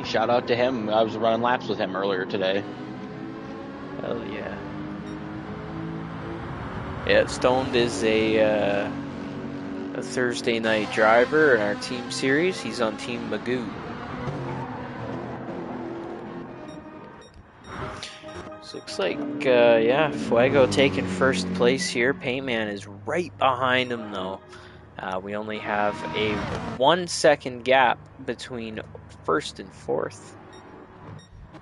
[SPEAKER 3] Shout out to him. I was running laps with him earlier today.
[SPEAKER 1] Hell yeah. Yeah, Stoned is a Thursday night driver in our team series. He's on Team Magoo. So looks like, yeah, Fuego taking first place here. Paintman is right behind him, though. We only have a 1 second gap between first and fourth.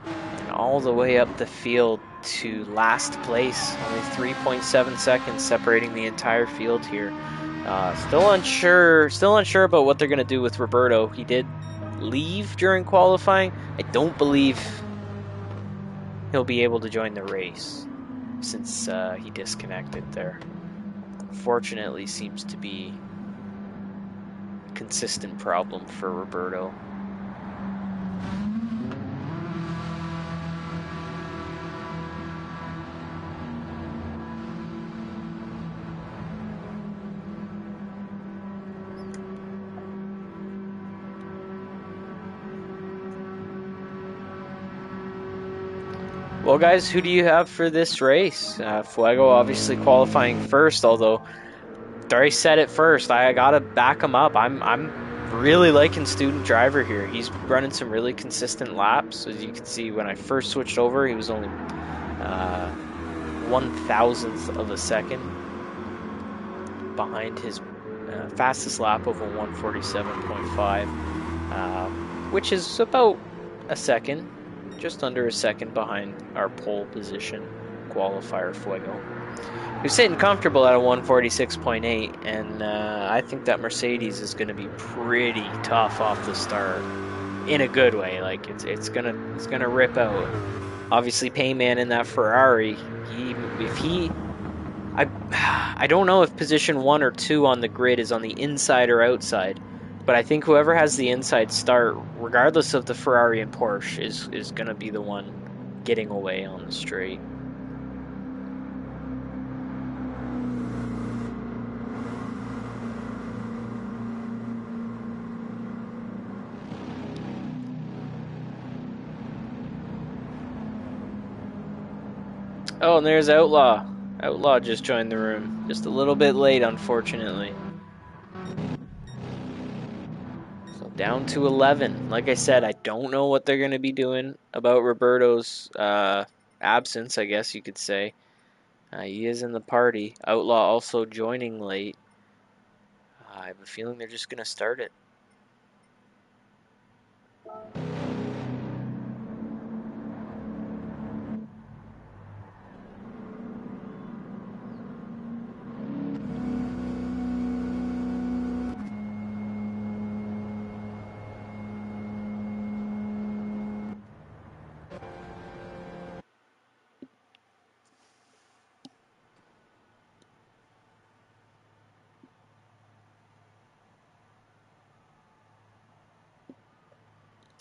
[SPEAKER 1] And all the way up the field to last place. Only 3.7 seconds separating the entire field here. Still unsure about what they're going to do with Roberto. He did leave during qualifying. I don't believe he'll be able to join the race since he disconnected there. Unfortunately, seems to be a consistent problem for Roberto. Well, guys, who do you have for this race? Fuego obviously qualifying first, although Thrice said it first. I gotta back him up. I'm really liking Student Driver here. He's running some really consistent laps. As you can see, when I first switched over, he was only 1,000th of a second behind his fastest lap of a 147.5, which is about a second. just under a second behind our pole position qualifier Fuego. He's sitting comfortable at a 146.8, and I think that Mercedes is going to be pretty tough off the start, in a good way. Like it's gonna rip out. Obviously, Payman in that Ferrari, I don't know if position 1 or 2 on the grid is on the inside or outside, but I think whoever has the inside start, regardless of the Ferrari and Porsche, is going to be the one getting away on the straight. Oh, and there's Outlaw. Outlaw just joined the room. Just a little bit late, unfortunately. So down to 11. Like I said, I don't know what they're going to be doing about Roberto's absence, I guess you could say. He is in the party. Outlaw also joining late. I have a feeling they're just going to start it.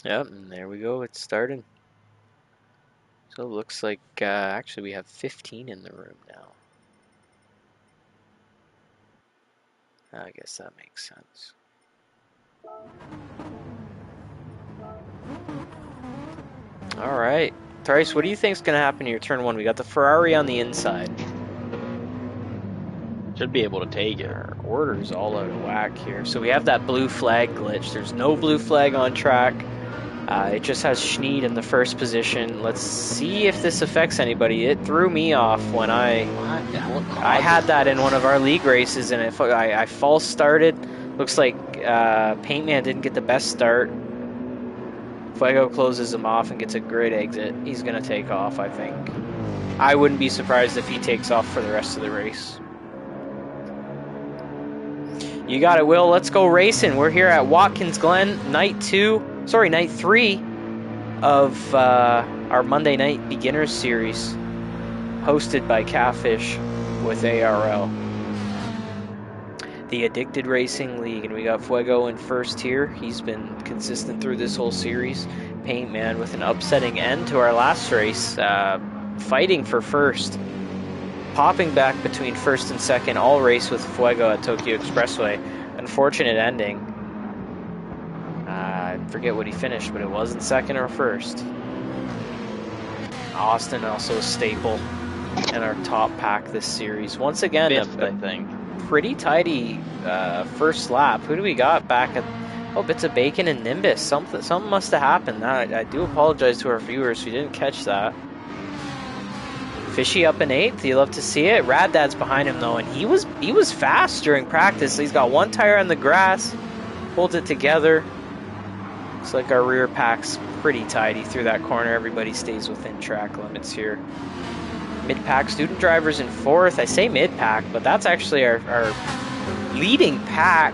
[SPEAKER 1] Yep, and there we go. It's starting. So it looks like actually we have 15 in the room now. I guess that makes sense. All right. Thrice, what do you think is going to happen in your turn 1? We got the Ferrari on the inside.
[SPEAKER 3] Should be able to take it.
[SPEAKER 1] Our order's all out of whack here. So we have that blue flag glitch. There's no blue flag on track. It just has Schneid in the first position. Let's see if this affects anybody. It threw me off when I had that in one of our league races, and I false started. Looks like Paintman didn't get the best start. Fuego closes him off and gets a grid exit. He's going to take off, I think. I wouldn't be surprised if he takes off for the rest of the race. You got it, Will. Let's go racing. We're here at Watkins Glen, night 3 of our Monday Night Beginners Series, hosted by Catfish with ARL. The Addicted Racing League, and we got Fuego in first here. He's been consistent through this whole series. Paintman with an upsetting end to our last race, fighting for first. Popping back between first and second all race with Fuego at Tokyo Expressway. Unfortunate ending. I forget what he finished, but it wasn't second or first. Austin also a staple in our top pack this series. Once again,
[SPEAKER 3] fifth, I think.
[SPEAKER 1] Pretty tidy first lap. Who do we got back at? Oh, Bits of Bacon and Nimbus. Something must have happened. I do apologize to our viewers if you didn't catch that. Fishy up in 8th. You love to see it. Rad Dad's behind him though, and he was fast during practice. He's got one tire on the grass, holds it together. Looks like our rear pack's pretty tidy through that corner. Everybody stays within track limits here. Mid-pack student drivers in 4th. I say mid-pack, but that's actually our leading pack.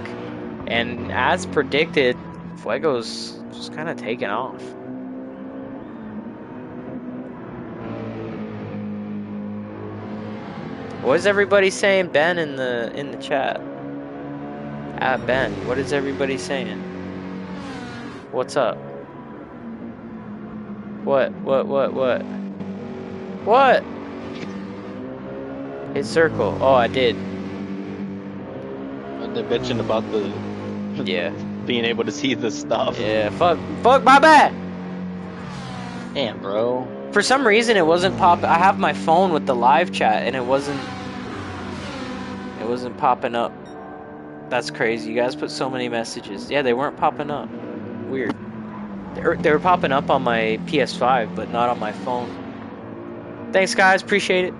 [SPEAKER 1] And as predicted, Fuego's just kind of taken off. What is everybody saying, Ben, in the chat? Ben, what is everybody saying? What's up? What? What? Hit circle. Oh, I did.
[SPEAKER 3] They're bitching about the being able to see the stuff.
[SPEAKER 1] Yeah, fuck my bad.
[SPEAKER 3] Damn, bro.
[SPEAKER 1] For some reason, it wasn't pop. I have my phone with the live chat, and it wasn't popping up. That's crazy. You guys put so many messages. Yeah, they weren't popping up. Weird. They were popping up on my PS5, but not on my phone. Thanks, guys. Appreciate it.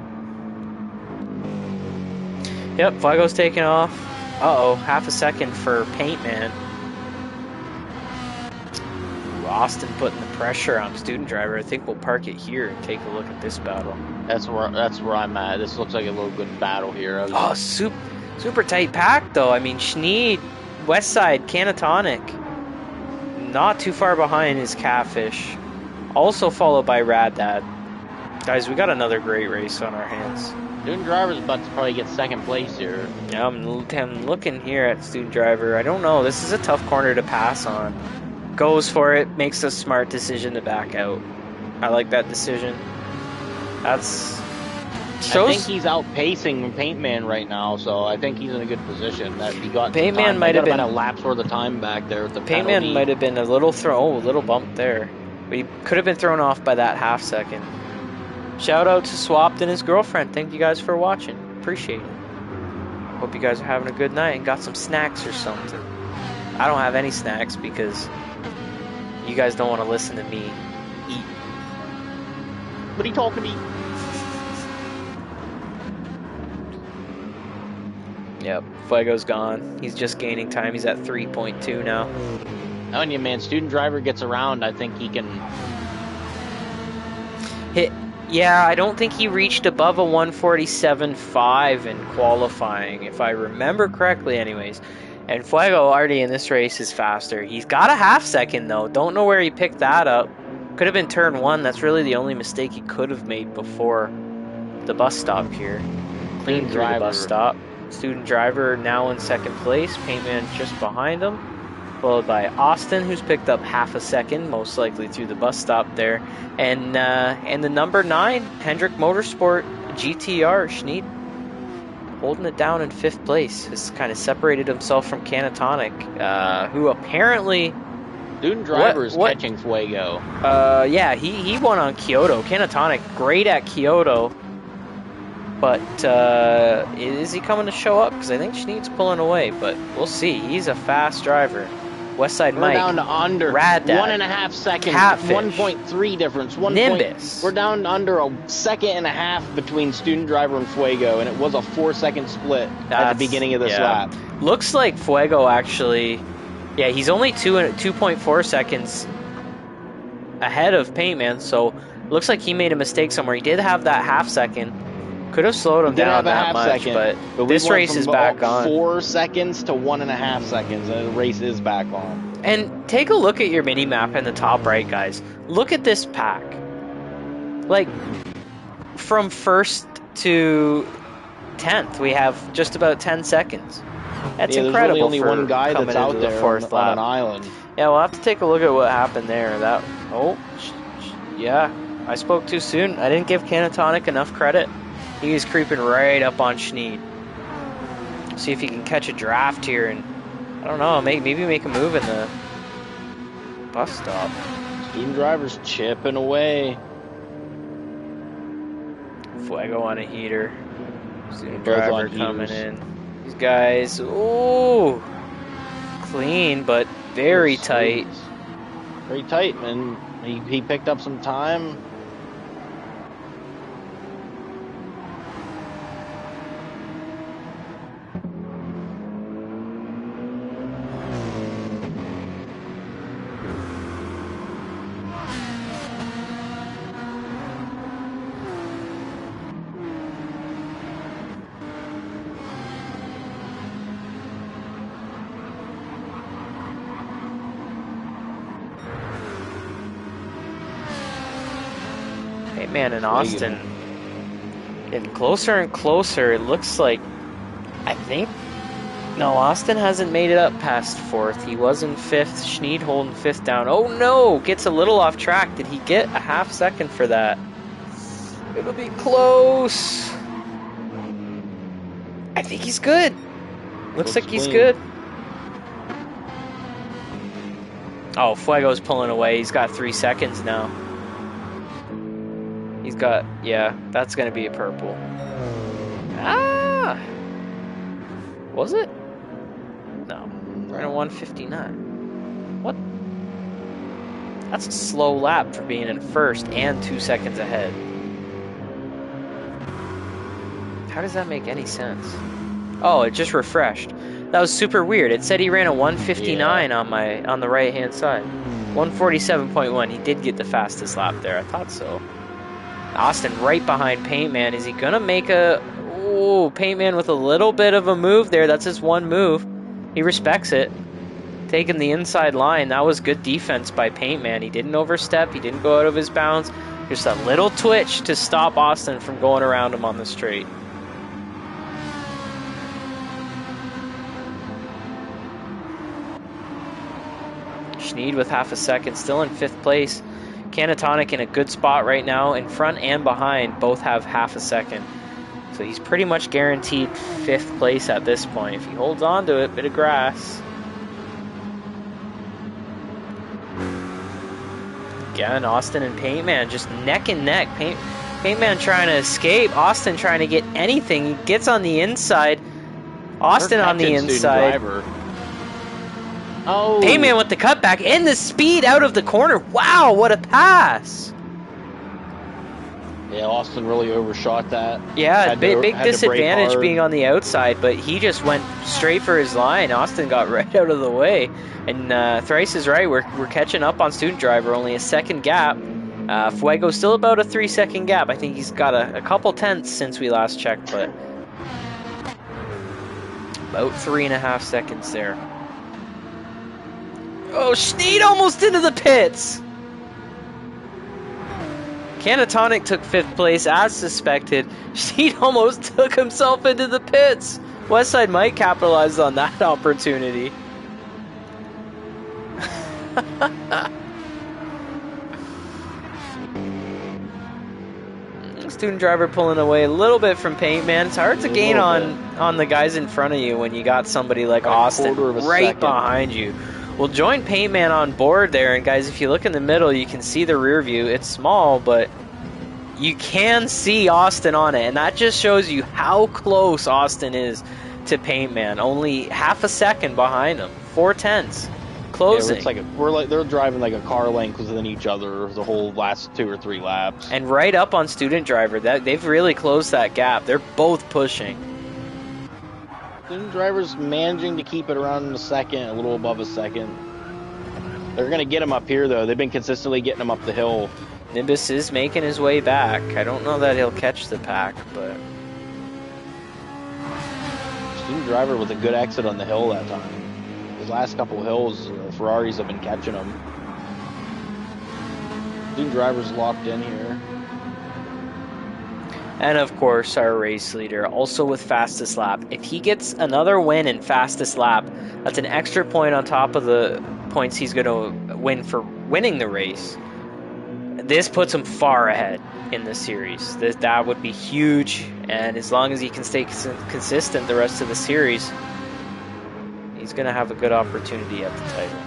[SPEAKER 1] Yep, Fuego's taking off. Uh-oh, half a second for Paintman. Austin putting the pressure on Student Driver. I think we'll park it here and take a look at this battle.
[SPEAKER 3] That's where I'm at. This looks like a little good battle here.
[SPEAKER 1] Oh, super tight pack though. I mean, Schneid, Westside, Canatonic, not too far behind is Catfish. Also followed by Rad Dad. Guys, we got another great race on our hands.
[SPEAKER 3] Student Driver's about to probably get second place here.
[SPEAKER 1] Yeah, I'm looking here at Student Driver. I don't know. This is a tough corner to pass on. Goes for it, makes a smart decision to back out. I like that decision. I think
[SPEAKER 3] he's outpacing Paintman right now, so I think he's in a good position. That he got
[SPEAKER 1] Paintman might have been
[SPEAKER 3] a lapse worth of time back there with the
[SPEAKER 1] Paintman might have been a little little bump there, but he could have been thrown off by that half second. Shout out to Swapped and his girlfriend. Thank you guys for watching. Appreciate it. Hope you guys are having a good night and got some snacks or something. I don't have any snacks because you guys don't want to listen to me eat.
[SPEAKER 3] What are you talking to me?
[SPEAKER 1] Yep, Fuego's gone. He's just gaining time. He's at 3.2 now.
[SPEAKER 3] Telling you, man, Student Driver gets around. I think he can
[SPEAKER 1] hit. Yeah, I don't think he reached above a 147.5 in qualifying, if I remember correctly anyways. And Fuego already in this race is faster. He's got a half second though. Don't know where he picked that up. Could have been turn 1. That's really the only mistake he could have made before the bus stop here. Clean through the bus stop. Student Driver now in second place. Paintman just behind him. Followed by Austin, who's picked up half a second, most likely through the bus stop there. And the number 9, Hendrick Motorsport GTR, Schneid, holding it down in 5th place. Has kind of separated himself from Canatonic, who apparently...
[SPEAKER 3] Student Driver is catching Fuego.
[SPEAKER 1] Yeah, he won on Kyoto. Canatonic, great at Kyoto. But is he coming to show up? Because I think Schneid's pulling away, but we'll see. He's a fast driver. Westside Mike.
[SPEAKER 3] We're down to under
[SPEAKER 1] Rad Dad,
[SPEAKER 3] 1.5 seconds.
[SPEAKER 1] Catfish,
[SPEAKER 3] 1.3 difference.
[SPEAKER 1] Nimbus.
[SPEAKER 3] We're down under a second and a half between Student Driver and Fuego, and it was a 4-second split at the beginning of this lap.
[SPEAKER 1] Looks like Fuego actually... Yeah, he's only 2.4 seconds ahead of Paintman, so looks like he made a mistake somewhere. He did have that half second. Could have slowed him down that much, but this race is back on.
[SPEAKER 3] 4 seconds to 1.5 seconds, and the race is back on.
[SPEAKER 1] And take a look at your mini map in the top right, guys. Look at this pack. Like, from 1st to 10th, we have just about 10 seconds. That's incredible.
[SPEAKER 3] There's only one guy that's out there on an island.
[SPEAKER 1] Yeah, we'll have to take a look at what happened there. Yeah, I spoke too soon. I didn't give Canatonic enough credit. He is creeping right up on Schneid. See if he can catch a draft here and, I don't know, maybe make a move in the bus stop.
[SPEAKER 3] Student Driver's chipping away.
[SPEAKER 1] Fuego on a heater. Student Driver coming in. These guys, ooh, clean, but very tight.
[SPEAKER 3] Very tight, man. He picked up some time.
[SPEAKER 1] Man, and Austin getting closer and closer. It looks like, Austin hasn't made it up past 4th. He was in 5th. Schneid holding 5th down. Oh no, gets a little off track. Did he get a half second for that? It'll be close. I think he's good. Looks like he's good. Oh, Fuego's pulling away. He's got 3 seconds now. He's got, yeah, that's going to be a purple. Ah! Was it? No. We're in a 159. What? That's a slow lap for being in 1st and 2 seconds ahead. How does that make any sense? Oh, it just refreshed. That was super weird. It said he ran a 159 on the right-hand side. 147.1. He did get the fastest lap there. I thought so. Austin right behind Paintman. Is he going to make a... Oh, Paintman with a little bit of a move there. That's his one move. He respects it. Taking the inside line. That was good defense by Paintman. He didn't overstep. He didn't go out of his bounds. Just a little twitch to stop Austin from going around him on the straight. Schneid with half a second. Still in 5th place. Canatonic in a good spot right now. In front and behind, both have half a second. So he's pretty much guaranteed 5th place at this point. If he holds on to it, bit of grass. Again, Austin and Paintman just neck and neck. Paintman trying to escape. Austin trying to get anything. He gets on the inside. Austin on the inside. Oh. Paintman with the cutback and the speed out of the corner. Wow, what a pass.
[SPEAKER 3] Yeah, Austin really overshot that.
[SPEAKER 1] Yeah, big disadvantage being on the outside, but he just went straight for his line. Austin got right out of the way. And Thrice is right, we're catching up on Student Driver, only a second gap. Fuego's still about a 3-second gap. I think he's got a couple tenths since we last checked, but about 3.5 seconds there. Oh, Schneid almost into the pits! Canatonic took 5th place as suspected. Schneid almost took himself into the pits. Westside Mike capitalized on that opportunity. Student Driver pulling away a little bit from Paintman. It's hard to gain on the guys in front of you when you got somebody like Austin right behind you. We'll join Paintman on board there, and guys, if you look in the middle, you can see the rear view. It's small, but you can see Austin on it, and that just shows you how close Austin is to Paintman. Only half a second behind him. 4/10. Closing.
[SPEAKER 3] Yeah, they're driving like a car length within each other the whole last 2 or 3 laps.
[SPEAKER 1] And right up on Student Driver, they've really closed that gap. They're both pushing.
[SPEAKER 3] Student Driver's managing to keep it around a second, a little above a second. They're going to get him up here, though. They've been consistently getting him up the hill.
[SPEAKER 1] Nimbus is making his way back. I don't know that he'll catch the pack, but...
[SPEAKER 3] Student Driver with a good exit on the hill that time. His last couple of hills, Ferraris have been catching him. Student Driver's locked in here.
[SPEAKER 1] And of course, our race leader, also with fastest lap. If he gets another win in fastest lap, that's an extra point on top of the points he's going to win for winning the race. This puts him far ahead in the series. That would be huge, and as long as he can stay consistent the rest of the series, he's going to have a good opportunity at the title.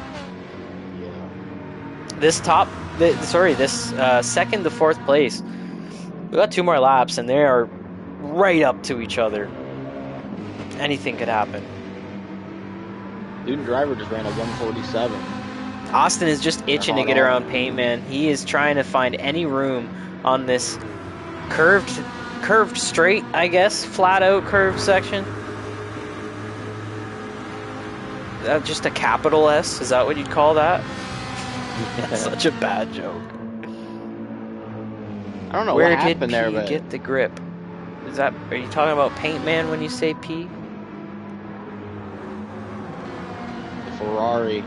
[SPEAKER 1] Yeah. This second to 4th place, we got 2 more laps, and they are right up to each other. Anything could happen.
[SPEAKER 3] Student Driver just ran a 147.
[SPEAKER 1] Austin is just itching to get around Paintman. He is trying to find any room on this curved straight, I guess, flat out curved section. Just a capital S, is that what you'd call that? That's such a bad joke.
[SPEAKER 3] I don't know what happened there, but
[SPEAKER 1] get the grip. Are you talking about Paintman when you say P?
[SPEAKER 3] The Ferrari.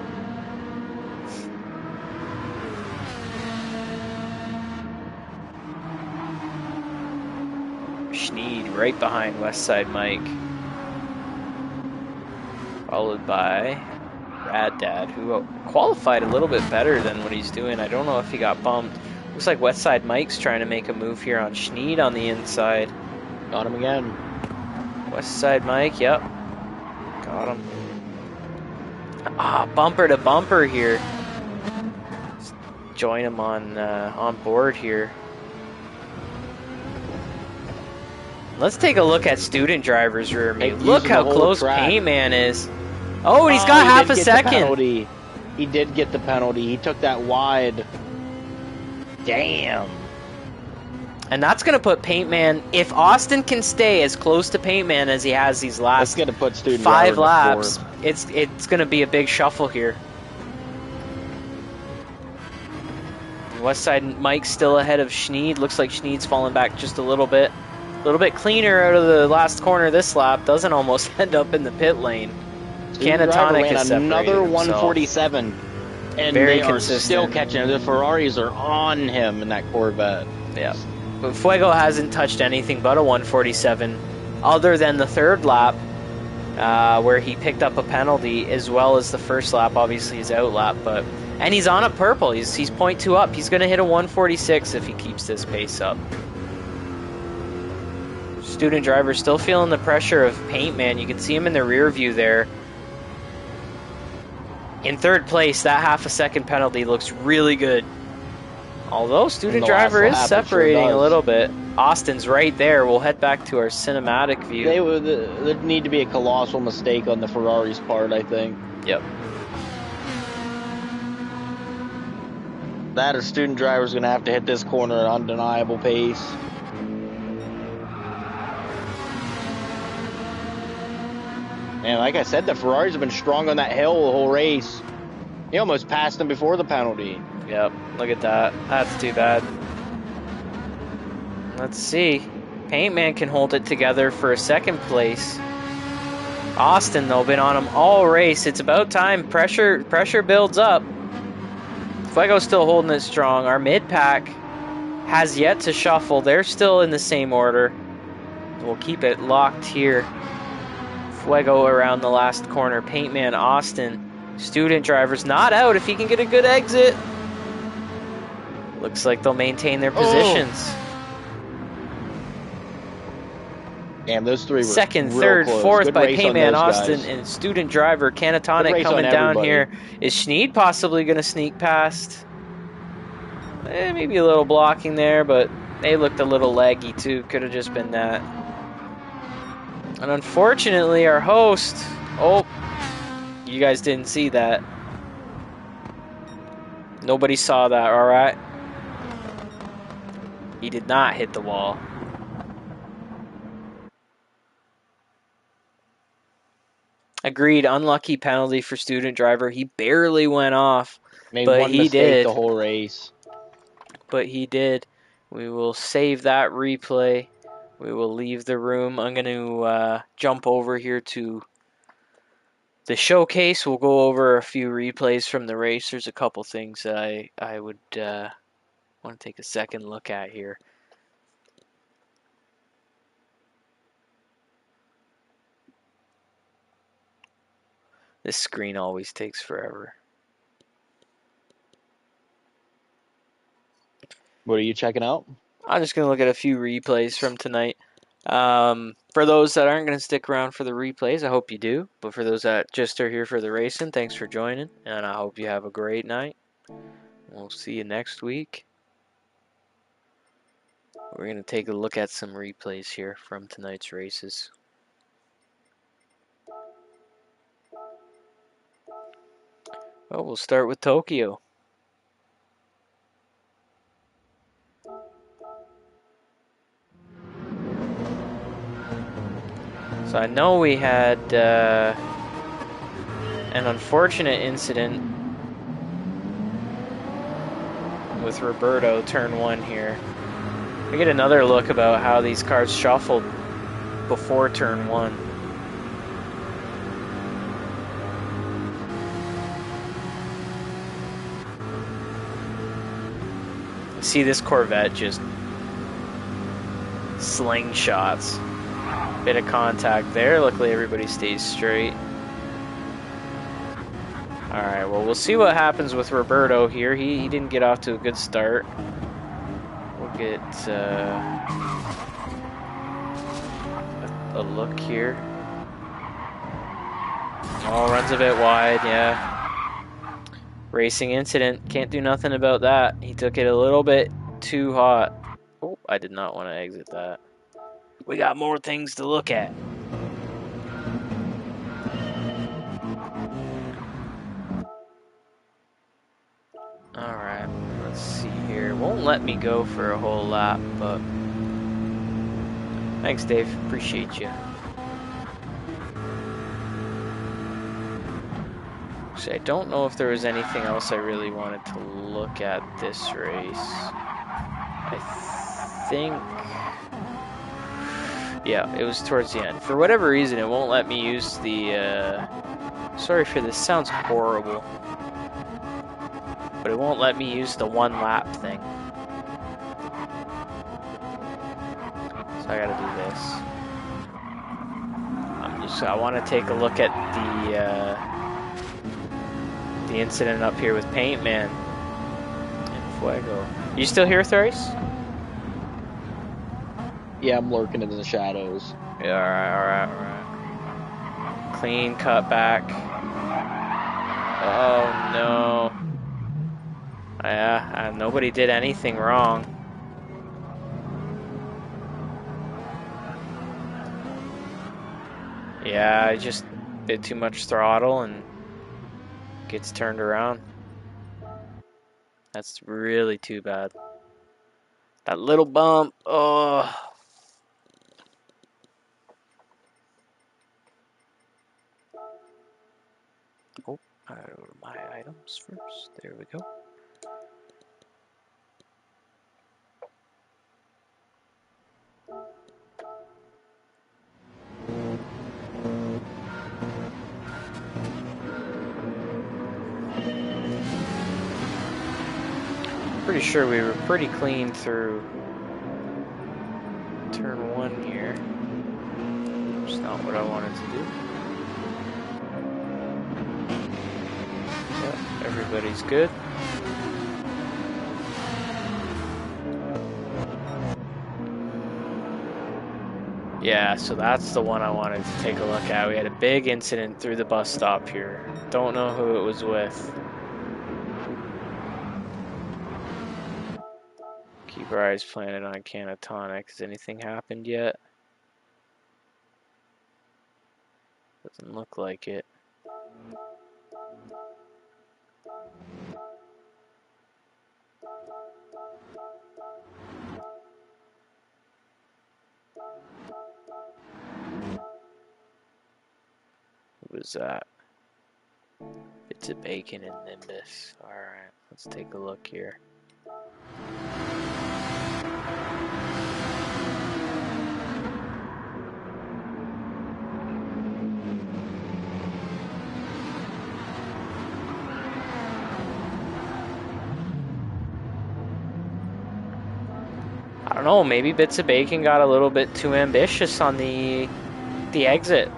[SPEAKER 1] Schneid right behind Westside Mike. Followed by Rad Dad, who qualified a little bit better than what he's doing. I don't know if he got bumped. Looks like Westside Mike's trying to make a move here on Schneid on the inside.
[SPEAKER 3] Got him again.
[SPEAKER 1] Westside Mike, yep. Got him. Bumper to bumper here. Let's join him on board here. Let's take a look at Student Driver's rear view. Look how close Paintman is. Oh, and he's got half a second.
[SPEAKER 3] He did get the penalty. He took that wide. Damn.
[SPEAKER 1] And that's going to put Paintman, if Austin can stay as close to Paintman as he has these last 5 laps, it's going to be a big shuffle here. Westside Mike's still ahead of Schneid. Looks like Schneid's fallen back just a little bit. A little bit cleaner out of the last corner this lap. Doesn't almost end up in the pit lane. Canatonic is
[SPEAKER 3] another
[SPEAKER 1] separated
[SPEAKER 3] 147. And
[SPEAKER 1] Very
[SPEAKER 3] they
[SPEAKER 1] consistent.
[SPEAKER 3] are still catching. The Ferraris are on him in that Corvette.
[SPEAKER 1] Yeah. But Fuego hasn't touched anything but a 147 other than the third lap where he picked up a penalty, as well as the first lap, obviously his out lap. And he's on a purple. He's 0.2 up. He's going to hit a 146 if he keeps this pace up. Student driver still feeling the pressure of Paint Man. You can see him in the rear view there. In third place, that half a second penalty looks really good. Although student driver is separating a little bit. Austin's right there. We'll head back to our cinematic view.
[SPEAKER 3] There need to be a colossal mistake on the Ferrari's part, I think.
[SPEAKER 1] Yep.
[SPEAKER 3] That or student driver's going to have to hit this corner at undeniable pace. And like I said, the Ferraris have been strong on that hill the whole race. He almost passed him before the penalty.
[SPEAKER 1] Yep, look at that. That's too bad. Let's see. Paint Man can hold it together for a second place. Austin, though, been on him all race. It's about time. Pressure builds up. Fuego's still holding it strong. Our mid-pack has yet to shuffle. They're still in the same order. We'll keep it locked here. Fuego around the last corner. Paint Man, Austin. Student driver's not out if he can get a good exit. Looks like they'll maintain their positions.
[SPEAKER 3] Damn, those three were
[SPEAKER 1] second,
[SPEAKER 3] real
[SPEAKER 1] third,
[SPEAKER 3] close.
[SPEAKER 1] fourth
[SPEAKER 3] Good
[SPEAKER 1] by
[SPEAKER 3] race
[SPEAKER 1] Paint
[SPEAKER 3] on
[SPEAKER 1] Man,
[SPEAKER 3] those
[SPEAKER 1] Austin,
[SPEAKER 3] guys.
[SPEAKER 1] and student driver. Canatonic coming down here. Is Schneid possibly going to sneak past? Maybe a little blocking there, but they looked a little laggy too. Could have just been that. And unfortunately, our host... Oh, you guys didn't see that. Nobody saw that, all right? He did not hit the wall. Agreed, unlucky penalty for student driver. He barely went off, but he did.
[SPEAKER 3] The whole race.
[SPEAKER 1] But he did. We will save that replay. We will leave the room. I'm going to jump over here to the showcase. We'll go over a few replays from the race. There's a couple things that I would want to take a second look at here. This screen always takes forever.
[SPEAKER 3] What are you checking out?
[SPEAKER 1] I'm just going to look at a few replays from tonight. For those that aren't going to stick around for the replays, I hope you do. But for those that just are here for the racing, thanks for joining. And I hope you have a great night. We'll see you next week. We're going to take a look at some replays here from tonight's races. Well, we'll start with Tokyo. So I know we had an unfortunate incident with Roberto, turn 1 here. We get another look about how these cars shuffled before turn 1. See this Corvette just slingshots. Bit of contact there. Luckily everybody stays straight. Alright, well we'll see what happens with Roberto here. He didn't get off to a good start. We'll get a look here. Oh, runs a bit wide, yeah. Racing incident, can't do nothing about that. He took it a little bit too hot. Oh, I did not want to exit that. We got more things to look at. Alright, let's see here. Won't let me go for a whole lap, but... Thanks, Dave. Appreciate you. Actually, I don't know if there was anything else I really wanted to look at this race. I think... Yeah, it was towards the end. For whatever reason, it won't let me use the... Sorry for this, sounds horrible. But it won't let me use the one lap thing. So I gotta do this. I want to take a look at the incident up here with Paint Man and Fuego. You still here, Thrice?
[SPEAKER 3] Yeah, I'm lurking in the shadows.
[SPEAKER 1] Yeah, alright. Clean cut back. Oh no. Yeah, nobody did anything wrong. Yeah, I just did too much throttle and gets turned around. That's really too bad. That little bump, oh. Oh, I gotta go to my items first. There we go. Pretty sure we were pretty clean through turn 1 here. It's not what I wanted to do. But everybody's good. Yeah, so that's the one I wanted to take a look at. We had a big incident through the bus stop here. Don't know who it was with. Keep our eyes planted on Canatonic. Has anything happened yet? Doesn't look like it. Who was that? Bits of bacon and Nimbus. Alright, let's take a look here. I don't know, maybe Bits of Bacon got a little bit too ambitious on the exit.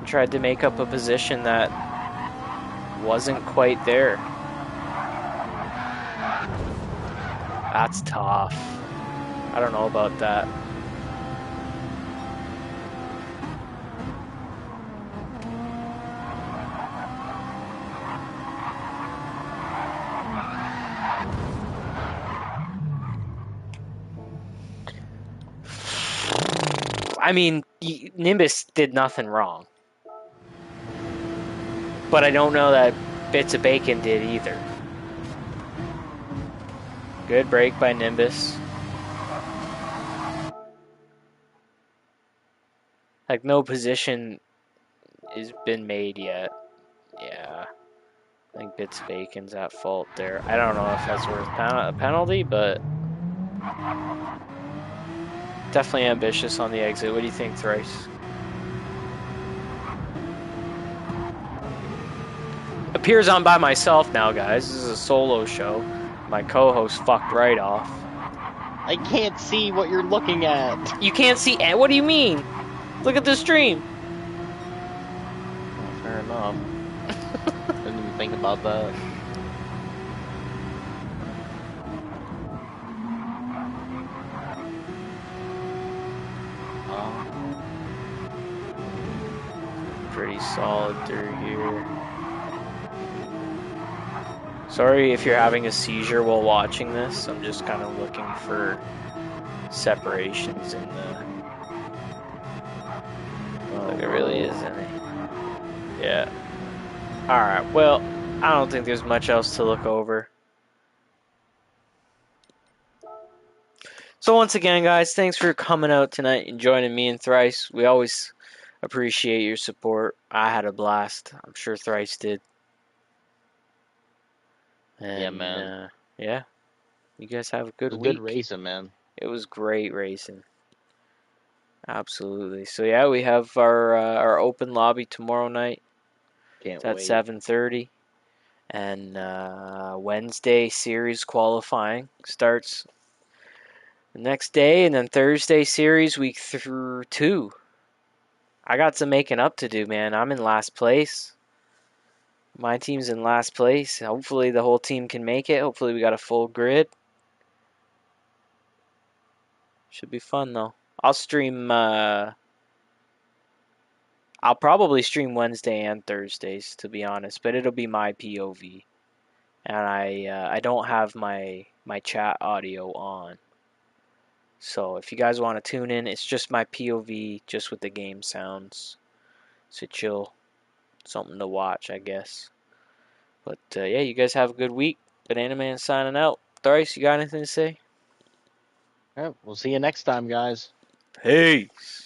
[SPEAKER 1] Tried to make up a position that wasn't quite there. That's tough. I don't know about that. I mean, Nimbus did nothing wrong. But I don't know that Bits of Bacon did either. Good break by Nimbus. Like, no position has been made yet. Yeah. I think Bits of Bacon's at fault there. I don't know if that's worth a penalty, but definitely ambitious on the exit. What do you think, Thrice? Appears I'm by myself now, guys. This is a solo show. My co-host fucked right off.
[SPEAKER 3] I can't see what you're looking at.
[SPEAKER 1] You can't see? What do you mean? Look at the stream.
[SPEAKER 3] Well, fair enough. Didn't even think about that.
[SPEAKER 1] Pretty solid through here. Sorry if you're having a seizure while watching this. I'm just kind of looking for separations in the... Oh, there really is any. Yeah. Alright, well, I don't think there's much else to look over. So once again, guys, thanks for coming out tonight and joining me and Thrice. We always appreciate your support. I had a blast. I'm sure Thrice did. And,
[SPEAKER 3] yeah, man.
[SPEAKER 1] Yeah, you guys have a good
[SPEAKER 3] It was
[SPEAKER 1] week.
[SPEAKER 3] good racing, man.
[SPEAKER 1] It was great racing. Absolutely. So yeah, we have our open lobby tomorrow night.
[SPEAKER 3] Can't
[SPEAKER 1] It's at
[SPEAKER 3] wait.
[SPEAKER 1] 7:30, and Wednesday series qualifying starts the next day, and then Thursday series week through 2. I got some making up to do, man. I'm in last place. My team's in last place. Hopefully the whole team can make it. Hopefully we got a full grid. Should be fun though. I'll stream. I'll probably stream Wednesday and Thursdays, to be honest, but it'll be my POV, and I don't have my chat audio on. So if you guys want to tune in, it's just my POV, just with the game sounds. So chill, something to watch, I guess. But yeah, you guys have a good week. Bananaman signing out. Thrice, you got anything to say?
[SPEAKER 3] Yeah, we'll see you next time, guys.
[SPEAKER 1] Peace.